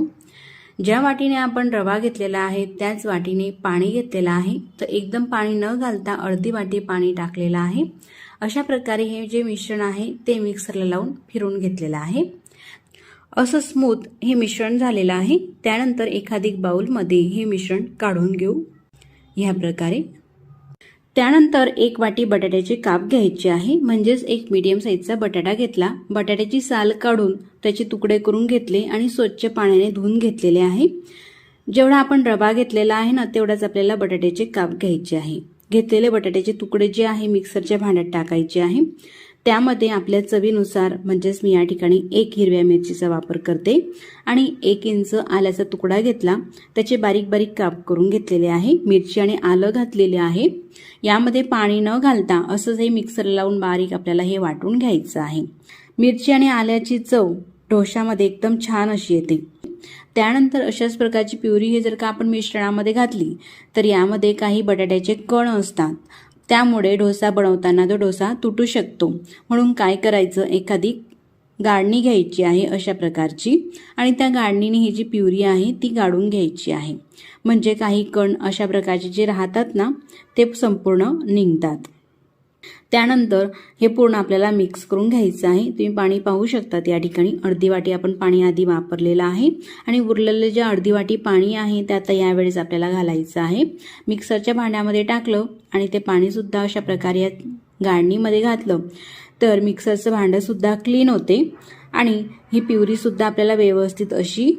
ज्या वाटीने आपण रवा घेतलेला आहे त्याच वाटीने पाणी घेतलेलं आहे. तर एकदम पाणी न घालता अर्धी वाटी पाणी टाकलेलं आहे. अशा प्रकारे हे जे मिश्रण आहे ते मिक्सरला लावून फिरवून घेतलेलं आहे. असं स्मूथ हे मिश्रण झालेलं आहे. त्यानंतर एखादी बाउलमध्ये हे मिश्रण काढून घेऊ ह्या प्रकारे. त्यानंतर 1 वाटी बटाट्याचे काप घ्यायचे आहे. म्हणजेच एक मीडियम साईजचा बटाटा घेतला. बटाट्याची साल काढून त्याचे तुकडे करून घेतले आणि स्वच्छ पाण्याने धुवून घेतलेले आहे. जेवढा आपण रवा घेतलेला आहे ना तेवढाच आपल्याला बटाट्याचे काप घ्यायचे आहे. घेतलेले बटाट्याचे तुकडे जे आहे मिक्सरच्या भांड्यात टाकायचे आहे. त्यामध्ये आपल्या चवीनुसार म्हणजेच मी या ठिकाणी 1 हिरव्या मिरचीचा वापर करते आणि 1 इंच आल्याचा तुकडा घेतला. त्याचे बारीक बारीक काप करून घेतलेले आहे. मिरची आणि आलं घातलेले आहे. यामध्ये पाणी न घालता असंच हे मिक्सर लावून बारीक आपल्याला हे वाटून घ्यायचं आहे. मिरची आणि आल्याची चव डोशामध्ये एकदम छान अशी येते. त्यानंतर अशाच प्रकारची प्युरी हे जर का आपण मिश्रणामध्ये घातली तर यामध्ये काही बटाट्याचे कण असतात. त्यामुळे डोसा बनवताना तो डोसा तुटू शकतो. म्हणून काय करायचं, एखादी गाळणी घ्यायची आहे अशा प्रकारची आणि त्या गाळणीने ही जी प्युरी आहे ती गाळून घ्यायची आहे. म्हणजे काही कण अशा प्रकारचे जे राहतात ना ते संपूर्ण निघतात. त्यानंतर हे पूर्ण आपल्याला मिक्स करून घ्यायचं आहे. तुम्ही पाणी पाहू शकतात या ठिकाणी अर्धी वाटी आपण पाणी आधी वापरलेलं आहे आणि उरलेले जे अर्धी वाटी पाणी आहे ते आता यावेळेस आपल्याला घालायचं आहे. मिक्सरच्या भांड्यामध्ये टाकलं आणि ते पाणी सुद्धा अशा प्रकारे या गाळणीमध्ये घातलं तर मिक्सरचं भांडं सुद्धा क्लीन होते आणि ही प्युरी सुद्धा आपल्याला व्यवस्थित अशी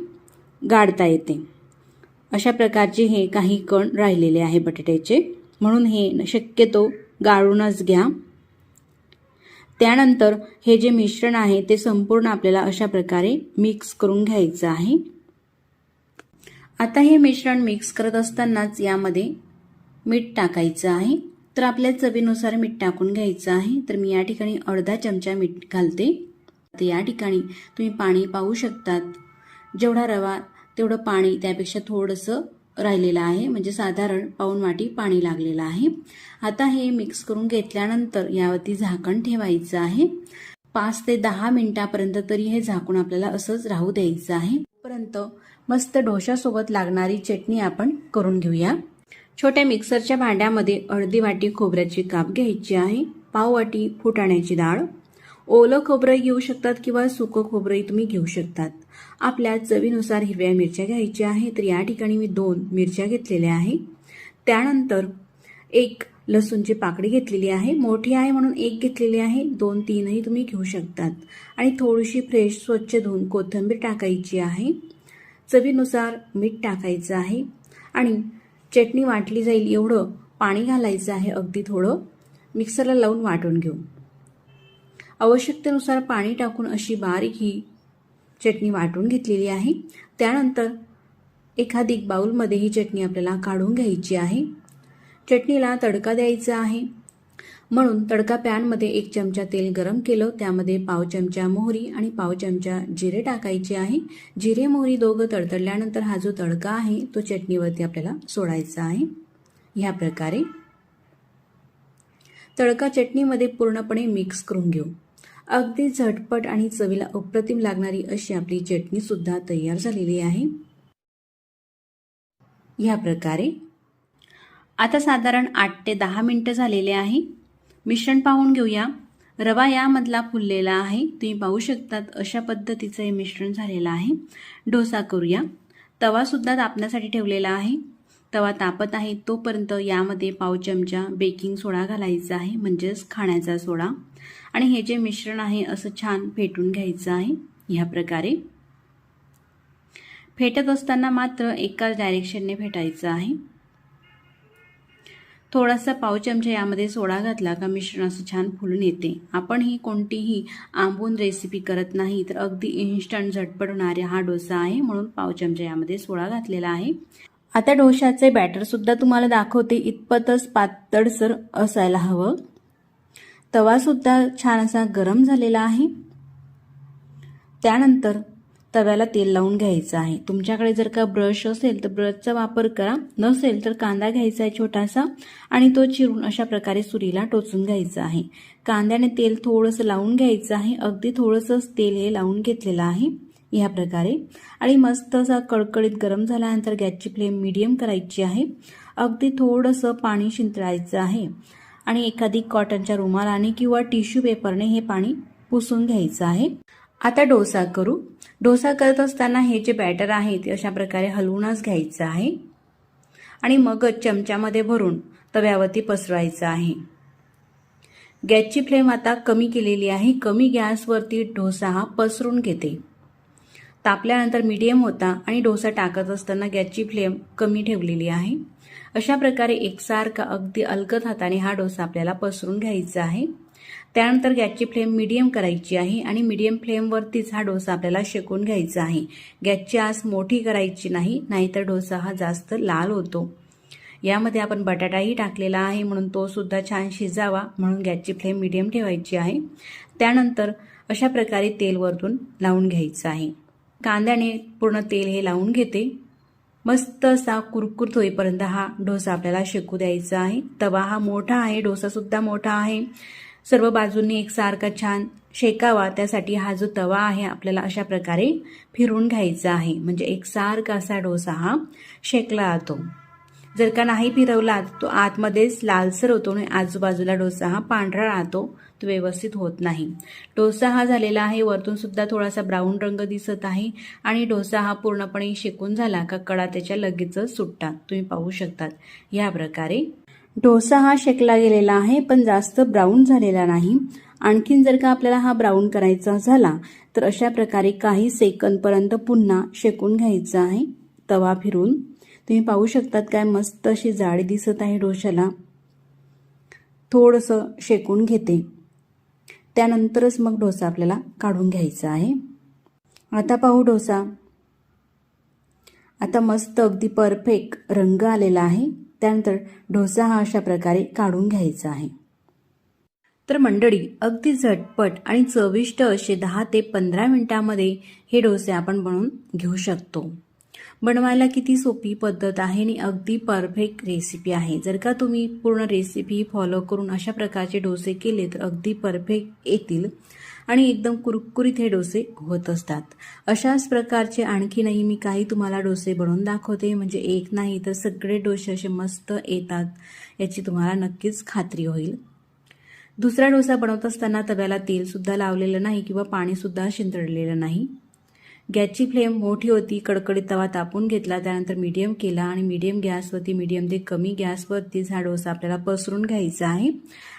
गाळता येते. अशा प्रकारचे हे काही कण राहिलेले आहे बटाट्याचे, म्हणून हे शक्यतो गाळूनच घ्या. त्यानंतर हे जे मिश्रण आहे ते संपूर्ण आपल्याला अशा प्रकारे मिक्स करून घ्यायचं आहे. आता हे मिश्रण मिक्स करत असतानाच यामध्ये मीठ टाकायचं आहे. तर आपल्या चवीनुसार मीठ टाकून घ्यायचं आहे. तर मी या ठिकाणी अर्धा चमचा मीठ घालते. तर या ठिकाणी तुम्ही पाणी पाहू शकतात. जेवढा रवा तेवढं पाणी त्यापेक्षा थोडंसं राहिलेलं आहे. म्हणजे साधारण पाऊण वाटी पाणी लागलेलं आहे. आता हे मिक्स करून घेतल्यानंतर यावरती झाकण ठेवायचं आहे. 5 ते 10 मिनिटापर्यंत तरी हे झाकून आपल्याला असंच राहू द्यायचं आहे. पर्यंत मस्त डोशासोबत लागणारी चटणी आपण करून घेऊया. छोट्या मिक्सरच्या भांड्यामध्ये अर्धी वाटी खोबऱ्याची काप घ्यायची आहे, पाव वाटी फुटाण्याची डाळ, ओलं खोबरं घेऊ शकतात किंवा सुकं खोबरंही तुम्ही घेऊ शकतात. आपल्या चवीनुसार हिरव्या मिरच्या घ्यायच्या आहे, तर या ठिकाणी मी 2 मिरच्या घेतलेल्या आहे. त्यानंतर 1 लसूणची पाकळी घेतलेली आहे, मोठी आहे म्हणून 1 घेतलेली आहे, 2-3ही तुम्ही घेऊ शकतात. आणि थोडीशी फ्रेश स्वच्छ धुवून कोथिंबीर टाकायची आहे. चवीनुसार मीठ टाकायचं आहे आणि चटणी वाटली जाईल एवढं पाणी घालायचं आहे. अगदी थोडं मिक्सरला लावून वाटून घेऊ. आवश्यकतेनुसार पाणी टाकून अशी बारीक ही चटणी वाटून घेतलेली आहे. त्यानंतर एखादी बाउलमध्ये ही चटणी आपल्याला काढून घ्यायची आहे. चटणीला तडका द्यायचा आहे म्हणून तडका पॅनमध्ये 1 चमचा तेल गरम केलं, त्यामध्ये पाव चमचा मोहरी आणि पाव चमचा जिरे टाकायचे आहे. जिरे मोहरी दोघं तडतडल्यानंतर हा जो तडका आहे तो चटणीवरती आपल्याला सोडायचा आहे. ह्या प्रकारे तडका चटणीमध्ये पूर्णपणे मिक्स करून घेऊ. अगदी झटपट आणि चवीला अप्रतिम लागणारी अशी आपली चटणी सुद्धा तयार झालेली आहे. ह्या प्रकारे आता साधारण 8 ते 10 मिनिटं झालेले आहे. मिश्रण पाहून घेऊया. रवा यामधला फुललेला आहे, तुम्ही पाहू शकतात अशा पद्धतीचं हे मिश्रण झालेलं आहे. डोसा करूया. तवा सुद्धा तापण्यासाठी ठेवलेला आहे. तवा तापत आहे तोपर्यंत यामध्ये पाव चमचा बेकिंग सोडा घालायचा आहे, म्हणजेच खाण्याचा सोडा. आणि हे जे मिश्रण आहे असं छान फेटून घ्यायचं आहे. ह्या प्रकारे फेटत असताना मात्र एकाच डायरेक्शनने फेटायचं आहे. थोडासा पाव चमचा यामध्ये सोडा घातला का मिश्रण असं छान फुलून येते. आपण ही कोणतीही आंबून रेसिपी करत नाही, तर अगदी इन्स्टंट झटपट होणारा हा डोसा आहे, म्हणून पाव चमचा यामध्ये सोडा घातलेला आहे. आता डोशाचे बॅटर सुद्धा तुम्हाला दाखवते. इतपतच पातळसर असायला हवं. तवा सुद्धा छान असा गरम झालेला आहे. त्यानंतर तव्याला तेल लावून घ्यायचं आहे. तुमच्याकडे जर का ब्रश असेल तर ब्रशचा वापर करा, नसेल तर कांदा घ्यायचा आहे छोटासा आणि तो चिरून अशा प्रकारे सुरीला टोचून घ्यायचा आहे. कांद्याने तेल थोडंसं लावून घ्यायचं आहे. अगदी थोडंसंच तेल हे लावून घेतलेलं आहे ह्या प्रकारे. आणि मस्त असा कडकडीत गरम झाल्यानंतर गॅसची फ्लेम मीडियम करायची आहे. अगदी थोडंसं पाणी शिंतळायचं आहे आणि एखादी कॉटनच्या रुमालाने किंवा टिश्यू पेपरने हे पाणी पुसून घ्यायचं आहे. आता डोसा करू. डोसा करत असताना हे जे बॅटर आहे ते अशा प्रकारे हलवूनच घ्यायचं आहे आणि मगच चमच्यामध्ये भरून तव्यावरती पसरवायचं आहे. गॅसची फ्लेम आता कमी केलेली आहे. कमी गॅसवरती डोसा हा पसरून घेते. तापल्यानंतर मीडियम होता आणि डोसा टाकत असताना गॅसची फ्लेम कमी ठेवलेली आहे. अशा प्रकारे एकसारखा अगदी अलगद हाताने हा डोसा आपल्याला पसरून घ्यायचा आहे. त्यानंतर गॅसची फ्लेम मीडियम करायची आहे आणि मीडियम फ्लेमवरतीच हा डोसा आपल्याला शेकून घ्यायचा आहे. गॅसची आस मोठी करायची नाही, नाहीतर डोसा हा जास्त लाल होतो. यामध्ये आपण बटाटाही टाकलेला आहे म्हणून तो सुद्धा छान शिजावा, म्हणून गॅसची फ्लेम मीडियम ठेवायची आहे. त्यानंतर अशा प्रकारे तेल वरतून लावून घ्यायचं आहे. कांद्याने पूर्ण तेल हे लावून घेते. मस्त असा कुरकुरीत होईपर्यंत हा डोसा आपल्याला शेकू द्यायचा आहे. तवा हा मोठा आहे, डोसा सुद्धा मोठा आहे. सर्व बाजूंनी एकसारखा छान शेकावा, त्यासाठी हा जो तवा आहे आपल्याला अशा प्रकारे फिरवून घ्यायचा आहे, म्हणजे एकसारखा असा डोसा हा शेकला जातो. जर का नाही फिरवला तो आतमध्येच लालसर होतो आणि आजूबाजूला डोसा हा पांढरा राहतो, तो व्यवस्थित होत नाही. डोसा हा झालेला आहे. वरतून सुद्धा थोडासा ब्राऊन रंग दिसत आहे आणि डोसा हा पूर्णपणे शेकून झाला का कडा त्याच्या लगेचच सुटतात, तुम्ही पाहू शकतात. या प्रकारे डोसा हा शेकला गेलेला आहे, पण जास्त ब्राऊन झालेला नाही. आणखीन जर का आपल्याला हा ब्राऊन करायचा झाला तर अशा प्रकारे काही सेकंदपर्यंत पुन्हा शेकून घ्यायचा आहे. तवा फिरून तुम्ही पाहू शकतात काय मस्त अशी जाळी दिसत आहे डोशाला. थोडंसं शेकून घेते, त्यानंतरच मग डोसा आपल्याला काढून घ्यायचा आहे. आता पाहू डोसा. आता मस्त अगदी परफेक्ट रंग आलेला आहे. त्यानंतर डोसा हा अशा प्रकारे काढून घ्यायचा आहे. तर मंडळी, अगदी झटपट आणि चविष्ट असे 10 ते 15 मिनिटांमध्ये हे डोसे आपण बनवून घेऊ शकतो. बनवायला किती सोपी पद्धत आहे आणि अगदी परफेक्ट रेसिपी आहे. जर का तुम्ही पूर्ण रेसिपी फॉलो करून अशा प्रकारचे डोसे केले तर अगदी परफेक्ट येतील आणि एकदम कुरकुरीत हे डोसे होत असतात. अशाच प्रकारचे आणखीनही मी काही तुम्हाला डोसे बनवून दाखवते, म्हणजे एक नाही तर सगळे डोसे असे मस्त येतात याची तुम्हाला नक्कीच खात्री होईल. दुसरा डोसा बनवत असताना तव्याला तेलसुद्धा लावलेलं नाही किंवा पाणीसुद्धा शिंतडलेलं नाही. गॅसची फ्लेम मोठी होती, कडकडीत तवा तापून घेतला, त्यानंतर मीडियम केला आणि मीडियम गॅसवरती मीडियम ते कमी गॅसवरतीच हा डोसा आपल्याला पसरून घ्यायचा आहे.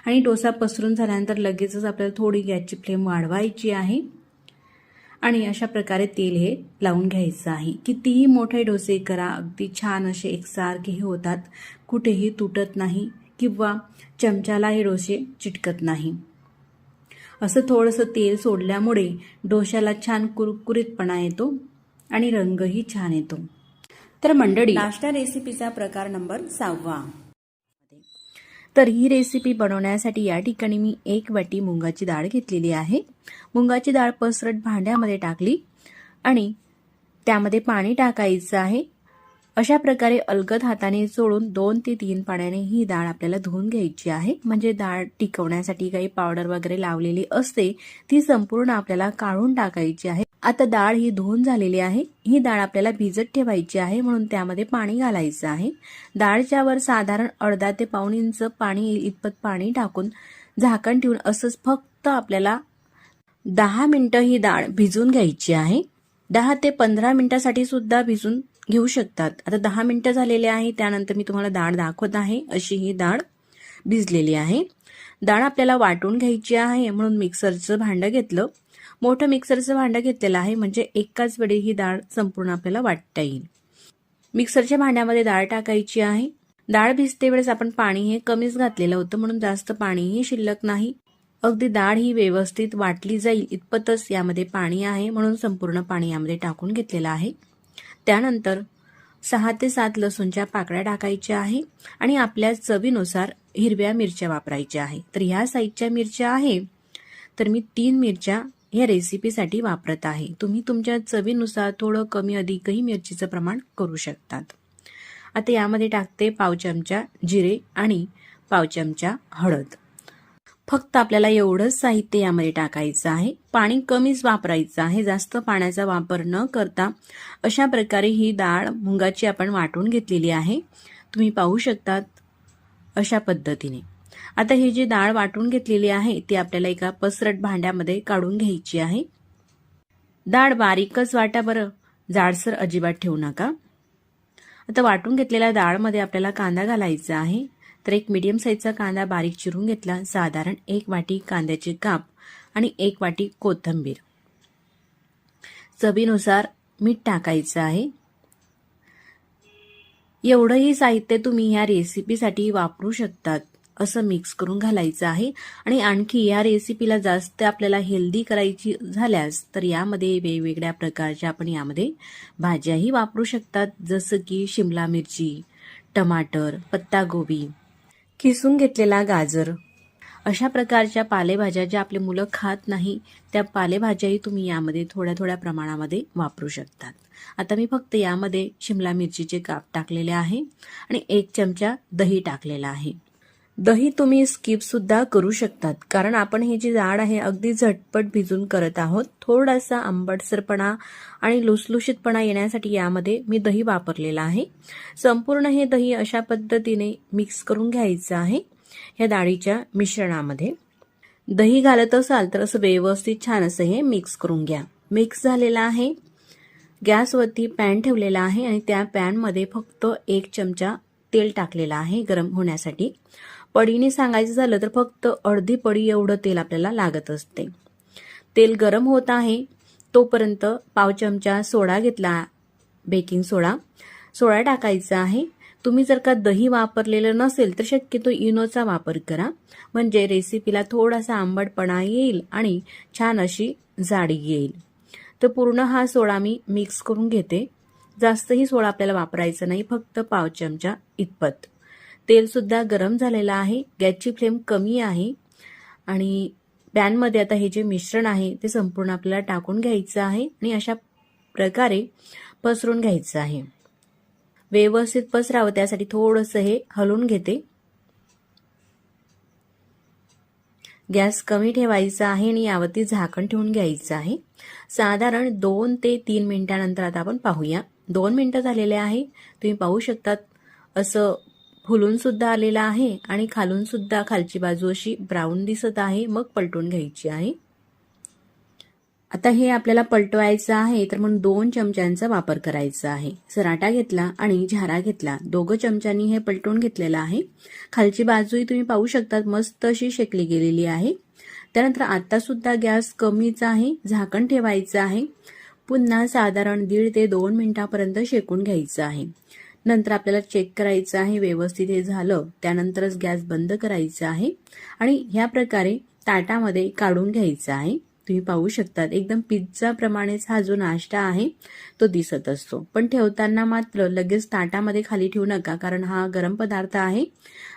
आणि डोसा पसरून झाल्यानंतर लगेचच आपल्याला थोडी गॅसची फ्लेम वाढवायची आहे आणि अशा प्रकारे तेल हे लावून घ्यायचं आहे. कितीही मोठे डोसे करा, अगदी छान असे एकसारखे हे होतात, कुठेही तुटत नाही किंवा चमच्याला हे डोसे चिटकत नाही. असं थोडंसं तेल सोडल्यामुळे डोश्याला छान कुरकुरीतपणा येतो आणि रंगही छान येतो. तर मंडळी, नाश्ता रेसिपीचा प्रकार नंबर 6. तर ही रेसिपी बनवण्यासाठी या ठिकाणी मी 1 वाटी मुगाची डाळ घेतलेली आहे. मुगाची डाळ पसरट भांड्यामध्ये टाकली आणि त्यामध्ये पाणी टाकायचं आहे. अशा प्रकारे अलगद हाताने चोळून 2 ते 3 पाण्याने ही डाळ आपल्याला धुवून घ्यायची आहे. म्हणजे डाळ टिकवण्यासाठी काही पावडर वगैरे लावलेली असते ती संपूर्ण आपल्याला काढून टाकायची आहे. आता डाळ ही धुवून झालेली आहे. ही डाळ आपल्याला भिजत ठेवायची आहे, म्हणून त्यामध्ये पाणी घालायचं आहे. डाळच्या वर साधारण अर्धा ते पाऊण इंच पाणी इतपत पाणी टाकून झाकण ठेवून असंच फक्त आपल्याला 10 मिनिटं ही डाळ भिजून घ्यायची आहे. 10 ते 15 मिनिटासाठी सुद्धा भिजून घेऊ शकतात. आता 10 मिनिटं झालेले आहे, त्यानंतर मी तुम्हाला डाळ दाखवत आहे. अशी ही डाळ भिजलेली आहे. डाळ आपल्याला वाटून घ्यायची आहे, म्हणून मिक्सरचं भांडं घेतलं. मोठं मिक्सरचं भांडं घेतलेलं आहे, म्हणजे एकाच वेळी ही डाळ संपूर्ण आपल्याला वाटता येईल. मिक्सरच्या भांड्यामध्ये डाळ टाकायची आहे. डाळ भिजते वेळेस आपण पाणी हे कमीच घातलेलं होतं, म्हणून जास्त पाणीही शिल्लक नाही. अगदी डाळ ही व्यवस्थित वाटली जाईल इतपतच यामध्ये पाणी आहे, म्हणून संपूर्ण पाणी यामध्ये टाकून घेतलेलं आहे. त्यानंतर 6 ते 7 लसूणच्या पाकळ्या टाकायच्या आहे आणि आपल्या चवीनुसार हिरव्या मिरच्या वापरायच्या आहे. तर ह्या साईजच्या मिरच्या आहे, तर मी 3 मिरच्या ह्या रेसिपीसाठी वापरत आहे. तुम्ही तुमच्या चवीनुसार थोडं कमी अधिकही मिरचीचं प्रमाण करू शकतात. आता यामध्ये टाकते पाव चमचा जिरे आणि पाव चमचा हळद. फक्त आपल्याला एवढंच साहित्य यामध्ये टाकायचं आहे. पाणी कमीच वापरायचं आहे, जास्त पाण्याचा वापर न करता अशा प्रकारे ही डाळ मुगाची आपण वाटून घेतलेली आहे. तुम्ही पाहू शकतात अशा पद्धतीने. आता ही जी डाळ वाटून घेतलेली आहे ती आपल्याला एका पसरट भांड्यामध्ये काढून घ्यायची आहे. डाळ बारीकच वाटा बरं, जाडसर अजिबात ठेवू नका. आता वाटून घेतलेल्या डाळमध्ये आपल्याला कांदा घालायचा आहे. तर एक मीडियम साईजचा कांदा बारीक चिरून घेतला, साधारण 1 वाटी कांद्याचे काप आणि 1 वाटी कोथिंबीर. चवीनुसार मीठ टाकायचं आहे. एवढंही साहित्य तुम्ही ह्या रेसिपीसाठी वापरू शकतात. असं मिक्स करून घालायचं आहे. आणि आणखी या रेसिपीला जास्त आपल्याला हेल्दी करायची झाल्यास तर यामध्ये वेगवेगळ्या प्रकारच्या आपण यामध्ये भाज्याही वापरू शकतात, जसं की शिमला मिरची, टमाटर, पत्तागोबी, किसून घेतलेला गाजर, अशा प्रकारच्या पालेभाज्या ज्या आपले मुलं खात नाही त्या पालेभाज्याही तुम्ही यामध्ये थोड्या थोड्या प्रमाणामध्ये वापरू शकतात. आता मी फक्त यामध्ये शिमला मिरचीचे काप टाकलेले आहे आणि 1 चमचा दही टाकलेला आहे. दही तुम्ही स्किप सुद्धा करू शकतात, कारण आपण ही जी डाळ आहे अगदी झटपट भिजून करत आहोत. थोडासा आंबटसरपणा आणि लुसलुशीतपणा येण्यासाठी यामध्ये मी दही वापरलेला आहे. संपूर्ण हे दही अशा पद्धतीने मिक्स करून घ्यायचं आहे. ह्या डाळीच्या मिश्रणामध्ये दही घालत असाल तर असं व्यवस्थित छान असं हे मिक्स करून घ्या. मिक्स झालेला आहे. गॅसवरती पॅन ठेवलेला आहे आणि त्या पॅनमध्ये फक्त 1 चमचा तेल टाकलेला आहे गरम होण्यासाठी. पडीने सांगायचं झालं तर फक्त अर्धी पडी एवढं तेल आपल्याला लागत असते. तेल गरम होत आहे तोपर्यंत पाव चमचा सोडा घेतला, बेकिंग सोडा. सोडा टाकायचा आहे. तुम्ही जर का दही वापरलेलं नसेल तर शक्यतो इनोचा वापर करा, म्हणजे रेसिपीला थोडासा आंबटपणा येईल आणि छान अशी जाडी येईल. तर पूर्ण हा सोडा मी मिक्स करून घेते. जास्तही सोडा आपल्याला वापरायचा नाही, फक्त पाव चमचा इतपत. तेल सुद्धा गरम झालेलं आहे. गॅसची फ्लेम कमी आहे आणि पॅनमध्ये आता हे जे मिश्रण आहे ते संपूर्ण आपल्याला टाकून घ्यायचं आहे आणि अशा प्रकारे पसरून घ्यायचं आहे. व्यवस्थित पसरावं त्यासाठी थोडंसं हे हलवून घेते. गॅस कमी ठेवायचा आहे आणि यावरती झाकण ठेवून घ्यायचं आहे. साधारण 2 ते 3 मिनिटांनंतर आता आपण पाहूया. 2 मिनिटं झालेले आहे. तुम्ही पाहू शकतात असं फुलून सुद्धा आलेलं आहे आणि खालून सुद्धा खालची बाजू अशी ब्राऊन दिसत आहे. मग पलटून घ्यायची आहे. आता हे आपल्याला पलटवायचं आहे तर म्हणून 2 चमच्यांचा वापर करायचा आहे. सराटा घेतला आणि झारा घेतला. 2 चमच्यांनी हे पलटून घेतलेलं आहे. खालची बाजूही तुम्ही पाहू शकतात मस्त अशी शेकली गेलेली आहे. त्यानंतर आता सुद्धा गॅस कमीच आहे. झाकण ठेवायचं आहे. पुन्हा साधारण 1.5 ते 2 मिनिटापर्यंत शेकून घ्यायचं आहे. नंतर आपल्याला चेक करायचं आहे व्यवस्थित हे झालं. त्यानंतरच गॅस बंद करायचा आहे आणि ह्या प्रकारे ताटामध्ये काढून घ्यायचं आहे. तुम्ही पाहू शकतात एकदम पिझ्झा प्रमाणेच हा जो नाश्ता आहे तो दिसत असतो. पण ठेवताना मात्र लगेच ताटामध्ये खाली ठेवू नका, कारण हा गरम पदार्थ आहे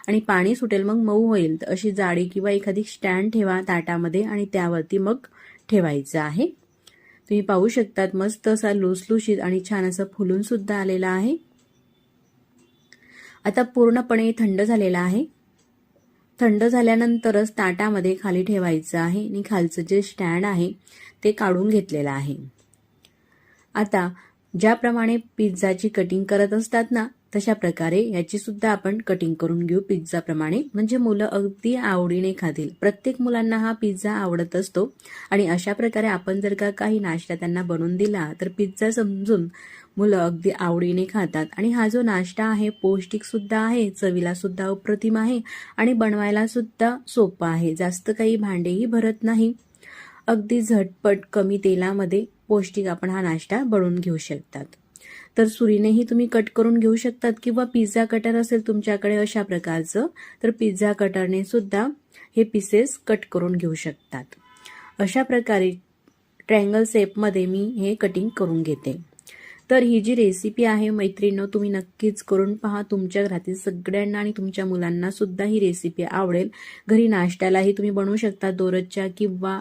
आणि पाणी सुटेल मग मऊ होईल. तर अशी जाडी किंवा एखादी स्टँड ठेवा ताटामध्ये आणि त्यावरती मग ठेवायचं आहे. तुम्ही पाहू शकतात मस्त असा लुसलुशीत आणि छान असं फुलून सुद्धा आलेला आहे. आता पूर्णपणे थंड झालेला आहे. थंड झाल्यानंतरच ताटामध्ये खाली ठेवायचं आहे आणि खालचं जे स्टँड आहे ते काढून घेतलेलं आहे. आता ज्याप्रमाणे पिझ्झाची कटिंग करत असतात ना तशा प्रकारे याची सुद्धा आपण कटिंग करून घेऊ पिझ्झाप्रमाणे, म्हणजे मुलं अगदी आवडीने खातील. प्रत्येक मुलांना हा पिझ्झा आवडत असतो आणि अशा प्रकारे आपण जर का काही नाश्ता त्यांना बनवून दिला तर पिझ्झा समजून मुलं अगदी आवडीने खातात. आणि हा जो नाश्ता आहे पौष्टिक सुद्धा आहे, चवीला सुद्धा अप्रतिम आहे आणि बनवायला सुद्धा सोपा आहे. जास्त काही भांडेही भरत नाही. अगदी झटपट कमी तेलामध्ये पौष्टिक आपण हा नाश्ता बनवून घेऊ शकतात. तर सुरीनेही तुम्ही कट करून घेऊ शकतात किंवा पिझ्झा कटर असेल तुमच्याकडे अशा प्रकारचं तर पिझ्झा कटरने सुद्धा हे पीसेस कट करून घेऊ शकतात. अशा प्रकारे ट्रायंगल शेपमध्ये मी हे कटिंग करून घेते. तर ही जी रेसिपी आहे मैत्रिणींनो तुम्ही नक्कीच करून पहा. तुमच्या घरातील सगळ्यांना आणि तुमच्या मुलांना सुद्धा ही रेसिपी आवडेल. घरी नाश्त्यालाही तुम्ही बनवू शकता दररोजच्या किंवा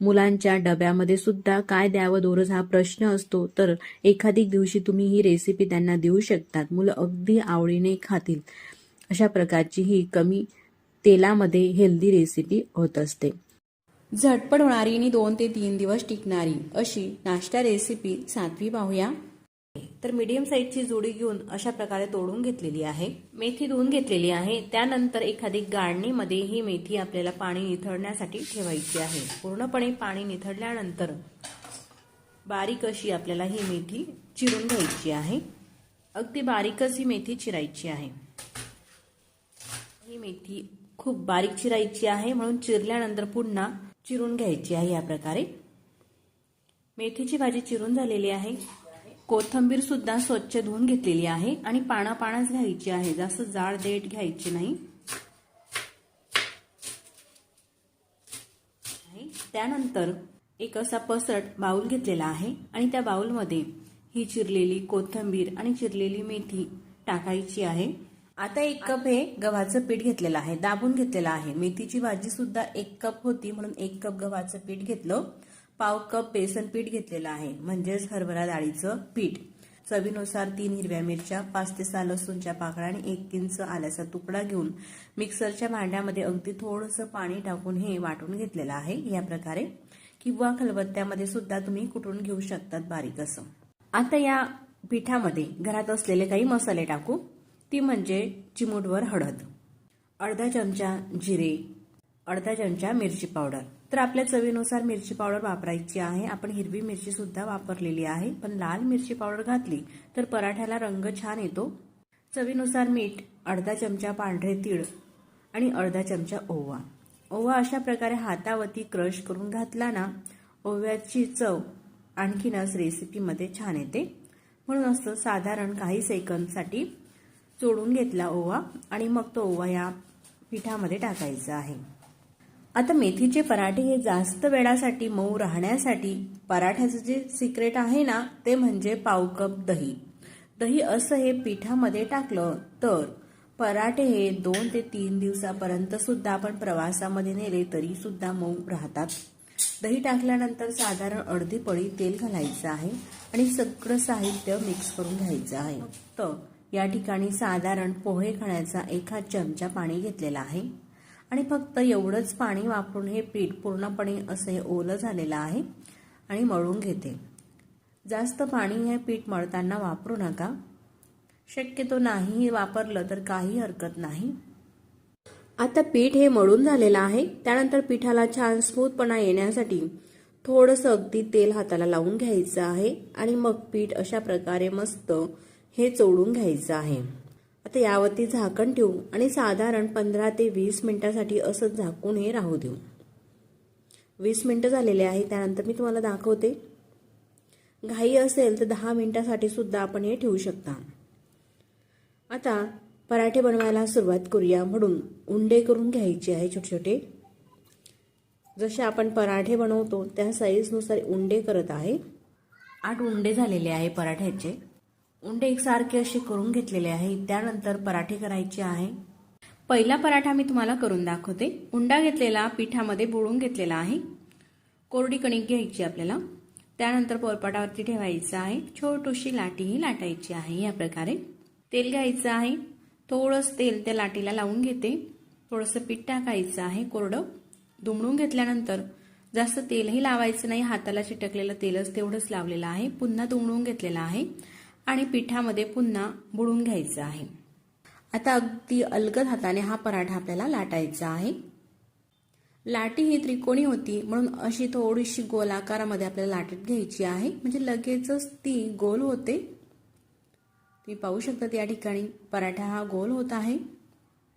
मुलांच्या डब्यामध्ये सुद्धा काय द्यावं दररोज हा प्रश्न असतो. तर एखादी दिवशी तुम्ही ही रेसिपी त्यांना देऊ शकतात. मुलं अगदी आवडीने खातील अशा प्रकारची ही कमी तेलामध्ये हेल्दी रेसिपी होत असते. झटपट होणारी आणि 2 ते 3 दिवस टिकणारी अशी नाश्ता रेसिपी 7वी पाहूया. तर मीडियम साईजची जोडी घेऊन अशा प्रकारे तोडून घेतलेली आहे. मेथी धुवून घेतलेली आहे. त्यानंतर एखादी गाळणीमध्ये ही मेथी आपल्याला पाणी निथळण्यासाठी ठेवायची आहे. पूर्णपणे पाणी निथळल्यानंतर बारीक अशी आपल्याला ही मेथी चिरून घ्यायची आहे. अगदी बारीकच ही मेथी चिरायची आहे. ही मेथी खूप बारीक चिरायची आहे म्हणून चिरल्यानंतर पुन्हा चिरून घ्यायची आहे. या प्रकारे मेथीची भाजी चिरून झालेली आहे. कोथिंबीर सुद्धा स्वच्छ धुवून घेतलेली आहे आणि पानाच घ्यायची आहे, जास्त जाड देठ घ्यायची नाही. त्यानंतर एक असा पसरट बाउल घेतलेला आहे आणि त्या बाउलमध्ये ही चिरलेली कोथिंबीर आणि चिरलेली मेथी टाकायची आहे. आता 1 कप हे गव्हाचं पीठ घेतलेलं आहे, दाबून घेतलेलं आहे. मेथीची भाजी सुद्धा 1 कप होती म्हणून 1 कप गव्हाचं पीठ घेतलं. 1/2 कप बेसन पीठ घेतलेलं आहे म्हणजेच हरभरा डाळीचं पीठ. चवीनुसार 3 हिरव्या मिरच्या, 5 ते 6 लसूणच्या पाकळ्या आणि 1 इंच आल्याचा तुकडा घेऊन मिक्सरच्या भांड्यामध्ये अगदी थोडंसं पाणी टाकून हे वाटून घेतलेलं आहे. या प्रकारे किंवा खलबत्त्यामध्ये सुद्धा तुम्ही कुटून घेऊ शकतात बारीक असं. आता या पिठामध्ये घरात असलेले काही मसाले टाकू. ती म्हणजे चिमूटभर हळद, अर्धा चमचा जिरे, अर्धा चमचा मिरची पावडर. तर आपल्या चवीनुसार मिरची पावडर वापरायची आहे. आपण हिरवी मिरची सुद्धा वापरलेली आहे, पण लाल मिरची पावडर घातली तर पराठ्याला रंग छान येतो. चवीनुसार मीठ, अर्धा चमचा पांढरे तीळ आणि अर्धा चमचा ओवा. ओवा अशा प्रकारे हातावरती क्रश करून घातला ना, ओव्याची चव आणखीनच रेसिपीमध्ये छान येते. म्हणून असं साधारण काही सेकंदसाठी चोळून घेतला ओवा आणि मग तो ओवा या पिठामध्ये टाकायचा आहे. आता मेथीचे पराठे हे जास्त वेळासाठी मऊ राहण्यासाठी पराठ्याचं जे सिक्रेट आहे ना ते म्हणजे 1/2 कप दही. दही असं हे पिठामध्ये टाकलं तर पराठे हे 2 ते 3 दिवसापर्यंत सुद्धा आपण प्रवासामध्ये नेले तरी सुद्धा मऊ राहतात. दही टाकल्यानंतर साधारण अर्धी पळी तेल घालायचं आहे आणि सगळं साहित्य मिक्स करून घ्यायचं आहे. फक्त या ठिकाणी साधारण पोहे खाण्याचा 1 चमचा पाणी घेतलेला आहे आणि फक्त एवढंच पाणी वापरून हे पीठ पूर्णपणे असे ओलं झालेलं आहे आणि मळून घेते. जास्त पाणी हे पीठ मळताना वापरू नका. शक्यतो नाही वापरलं तर काही हरकत नाही. आता पीठ हे मळून झालेलं आहे. त्यानंतर पिठाला छान स्मूथपणा येण्यासाठी थोडंसं अगदी तेल हाताला लावून घ्यायचं आहे आणि मग पीठ अशा प्रकारे मस्त हे चोळून घ्यायचं आहे. आता यावरती झाकण ठेवू आणि साधारण 15 ते 20 मिनिटांसाठी असं झाकून हे राहू देऊ. 20 मिनिटं झालेले आहे. त्यानंतर मी तुम्हाला दाखवते. घाई असेल तर 10 मिनिटांसाठी सुद्धा आपण हे ठेवू शकता. आता पराठे बनवायला सुरुवात करूया. म्हणून उंडे करून घ्यायचे आहे छोटे छोटे. जसे आपण पराठे बनवतो त्या साईजनुसार उंडे करत आहे. 8 उंडे झालेले आहे पराठ्याचे. उंडे एकसारखे असे करून घेतलेले आहे. त्यानंतर पराठे करायचे आहे. पहिला पराठा मी तुम्हाला करून दाखवते. उंडा घेतलेला पिठामध्ये बुडवून घेतलेला आहे. कोरडी कणिक घ्यायची आपल्याला. त्यानंतर पोळपाटावरती ठेवायचं आहे. छोटीशी लाटीही लाटायची आहे. या प्रकारे तेल घ्यायचं आहे. थोडंसं तेल त्या लाटीला लावून घेते. थोडंसं पीठ टाकायचं आहे कोरडं. दुमडून घेतल्यानंतर जास्त तेलही लावायचं नाही. हाताला चिटकलेलं तेलच तेवढंच लावलेलं आहे. पुन्हा दुमडून घेतलेलं आहे आणि पिठामध्ये पुन्हा बुडवून घ्यायचं आहे. आता अगदी अलगद हाताने हा पराठा आपल्याला लाटायचा आहे. लाटी ही त्रिकोणी होती म्हणून अशी थोडीशी गोल आकारामध्ये आपल्याला लाटत घ्यायची आहे. म्हणजे लगेचच ती गोल होते. तुम्ही पाहू शकता या ठिकाणी पराठा हा गोल होत आहे.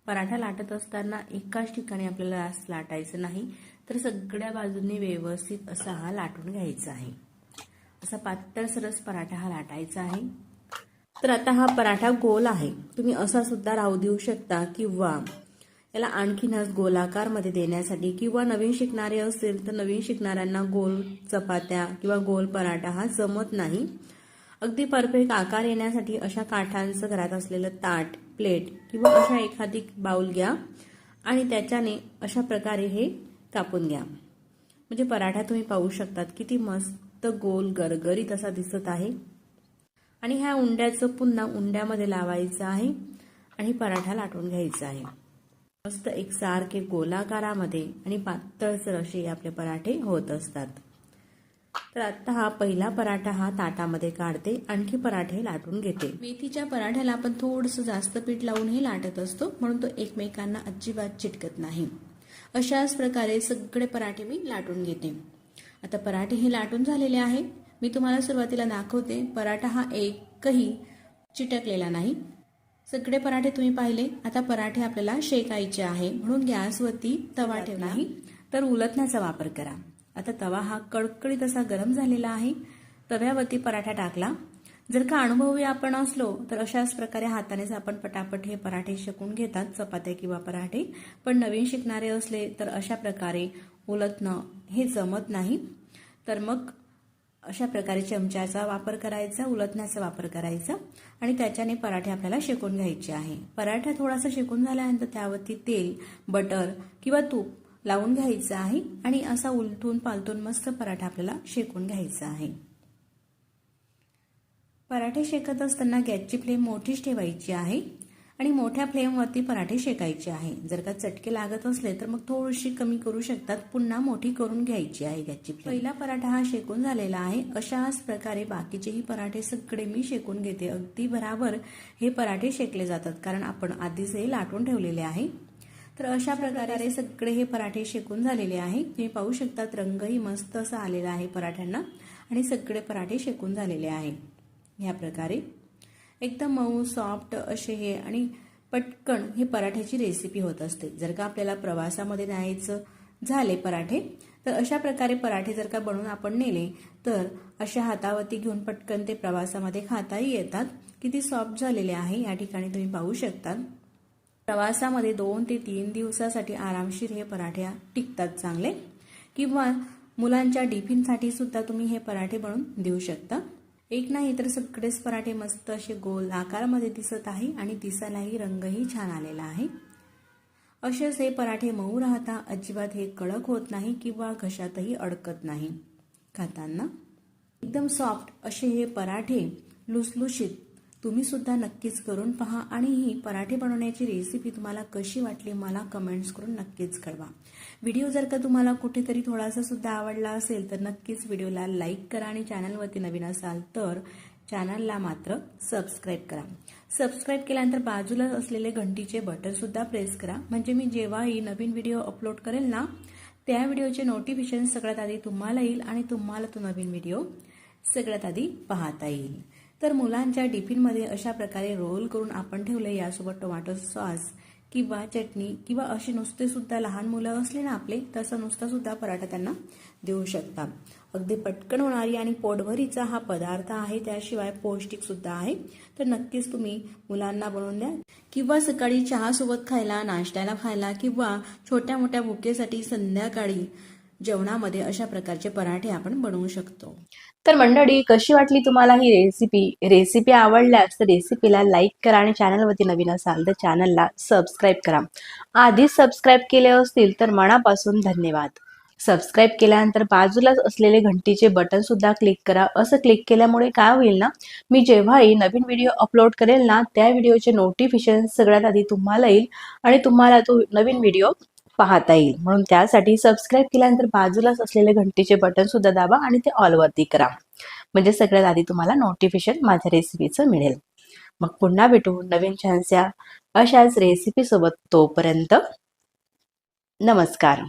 पराठा लाटत असताना एकाच ठिकाणी आपल्याला जास्त लाटायचं नाही, तर सगळ्या बाजूंनी व्यवस्थित असा हा लाटून घ्यायचा आहे. असा पातळ सरस पराठा हा लाटायचा आहे. तर आता हा पराठा गोल आहे. तुम्ही असा सुद्धा राहू देऊ शकता किंवा याला आणखीनच गोलाकारमध्ये देण्यासाठी किंवा नवीन शिकणारे असेल तर नवीन शिकणाऱ्यांना गोल चपात्या किंवा गोल पराठा हा जमत नाही. अगदी परफेक्ट आकार येण्यासाठी अशा काठांचं घरात असलेलं ताट, प्लेट किंवा अशा एखादी बाउल घ्या आणि त्याच्याने अशा प्रकारे हे कापून घ्या. म्हणजे पराठा तुम्ही पाहू शकतात किती मस्त गोल गरगरीत असा दिसत आहे. आणि ह्या उंड्याचं पुन्हा उंड्यामध्ये लावायचं आहे आणि पराठा लाटून घ्यायचा आहे. मस्त एकसारखे गोलाकारामध्ये आणि पातळसर असे आपले पराठे होत असतात. तर आता हा पहिला पराठा हा ताटामध्ये काढते. आणखी पराठे लाटून घेते. मेथीच्या पराठ्याला आपण थोडंसं जास्त पीठ लावून हे लाटत असतो म्हणून तो एकमेकांना अजिबात चिटकत नाही. अशाच प्रकारे सगळे पराठे मी लाटून घेते. आता पराठे हे लाटून झालेले आहे. मी तुम्हाला सुरुवातीला दाखवते. पराठा हा एकही चिटकलेला नाही. सगळे पराठे तुम्ही पाहिले. आता पराठे आपल्याला शेकायचे आहे म्हणून गॅसवरती तवा ठेवला नाही तर उलटण्याचा वापर करा. आता तवा हा कडकडीत असा गरम झालेला आहे. तव्यावरती पराठा टाकला. जर का अनुभवी आपण असलो तर अशाच प्रकारे हातानेच आपण पटापट हे पराठे शेकून घेतात, चपात्या किंवा पराठे. पण नवीन शिकणारे असले तर अशा प्रकारे उलटणं हे जमत नाही. तर मग अशा प्रकारे चमच्याचा वापर करायचा, उलटण्याचा वापर करायचा आणि त्याच्याने पराठे आपल्याला शेकून घ्यायचे आहे. पराठा थोडासा शेकून झाल्यानंतर त्यावरती तेल, बटर किंवा तूप लावून घ्यायचं आहे आणि असा उलटून पालटून मस्त पराठा आपल्याला शेकून घ्यायचा आहे. पराठे शेकत असताना गॅसची फ्लेम मोठीच ठेवायची आहे आणि मोठ्या फ्लेमवरती पराठे शेकायचे आहे. जर का चटके लागत असले तर मग थोडीशी कमी करू शकतात. पुन्हा मोठी करून घ्यायची आहे गॅसची फ्लेम. पहिला पराठा हा शेकून झालेला आहे. अशाच प्रकारे बाकीचेही पराठे सगळे मी शेकून घेते. अगदी बराबर हे पराठे शेकले जातात कारण आपण आधीच हे लाटून ठेवलेले आहे. तर अशा प्रकारे सगळे हे पराठे शेकून झालेले आहे. तुम्ही पाहू शकतात रंगही मस्त असा आलेला आहे पराठ्यांना आणि सगळे पराठे शेकून झालेले आहे. ह्या प्रकारे एकदम मऊ सॉफ्ट असे हे आणि पटकन हे पराठ्याची रेसिपी होत असते. जर का आपल्याला प्रवासामध्ये न्यायचं झाले पराठे तर अशा प्रकारे पराठे जर का बनवून आपण नेले तर अशा हातावरती घेऊन पटकन ते प्रवासामध्ये खाताही येतात. किती सॉफ्ट झालेले आहे या ठिकाणी तुम्ही पाहू शकतात. प्रवासामध्ये 2 ते 3 दिवसासाठी आरामशीर हे पराठे टिकतात चांगले. किंवा मुलांच्या टिफिनसाठी सुद्धा तुम्ही हे पराठे बनवून देऊ शकता. एक नाही तर सगळेच पराठे मस्त असे गोल आकारामध्ये दिसत आहे आणि दिसायलाही रंगही छान आलेला आहे. असेच हे पराठे मऊ राहता, अजिबात हे कडक होत नाही किंवा घशातही अडकत नाही खाताना. एकदम सॉफ्ट असे हे पराठे लुसलुशीत तुम्ही सुद्धा नक्कीच करून पहा आणि ही पराठे बनवण्याची रेसिपी तुम्हाला कशी वाटली मला कमेंट्स करून नक्कीच कळवा. व्हिडिओ जर का तुम्हाला कुठेतरी थोडासा सुद्धा आवडला असेल तर नक्कीच व्हिडिओला लाईक करा आणि चॅनलवरती नवीन असाल तर चॅनलला मात्र सबस्क्राईब करा. सबस्क्राईब केल्यानंतर बाजूला असलेले घंटीचे बटन सुद्धा प्रेस करा, म्हणजे मी जेव्हाही नवीन व्हिडिओ अपलोड करेल ना त्या व्हिडिओचे नोटिफिकेशन सगळ्यात आधी तुम्हाला येईल आणि तुम्हाला तो नवीन व्हिडिओ सगळ्यात आधी पाहता येईल. तर मुलांच्या टिफिनमध्ये अशा प्रकारे रोल करून आपण ठेवले, यासोबत टोमॅटो सॉस किंवा चटणी किंवा असे नुसते सुद्धा लहान मुलं असले ना आपले तसं नुसता सुद्धा पराठा त्यांना देऊ शकता. अगदी पटकन होणारी आणि पोटभरीचा हा पदार्थ आहे, त्याशिवाय पौष्टिक सुद्धा आहे. तर नक्कीच तुम्ही मुलांना बनवून द्या किंवा सकाळी चहासोबत खायला, नाश्त्याला खायला किंवा छोट्या मोठ्या भुकेसाठी संध्याकाळी जेवणामध्ये अशा प्रकारचे पराठे आपण बनवू शकतो. तर मंडळी, कशी वाटली तुम्हाला ही रेसिपी आवडल्यास तर रेसिपीला लाईक करा आणि चॅनलवरती नवीन असाल तर चॅनलला सबस्क्राईब करा. आधीच सबस्क्राईब केले असतील तर मनापासून धन्यवाद. सबस्क्राईब केल्यानंतर बाजूलाच असलेले घंटीचे बटन सुद्धा क्लिक करा. असं क्लिक केल्यामुळे काय होईल ना, मी जेव्हाही नवीन व्हिडिओ अपलोड करेल ना त्या व्हिडिओचे नोटिफिकेशन सगळ्यात आधी तुम्हाला येईल आणि तुम्हाला तो नवीन व्हिडिओ पाहता येईल. म्हणून त्यासाठी सबस्क्राईब केल्यानंतर बाजूलाच असलेले घंटीचे बटन सुद्धा दाबा आणि ते ऑल वरती करा, म्हणजे सगळ्यात आधी तुम्हाला नोटिफिकेशन माझ्या रेसिपीचं मिळेल. मग पुन्हा भेटू नवीन छानशा अशाच रेसिपी सोबत. तोपर्यंत नमस्कार.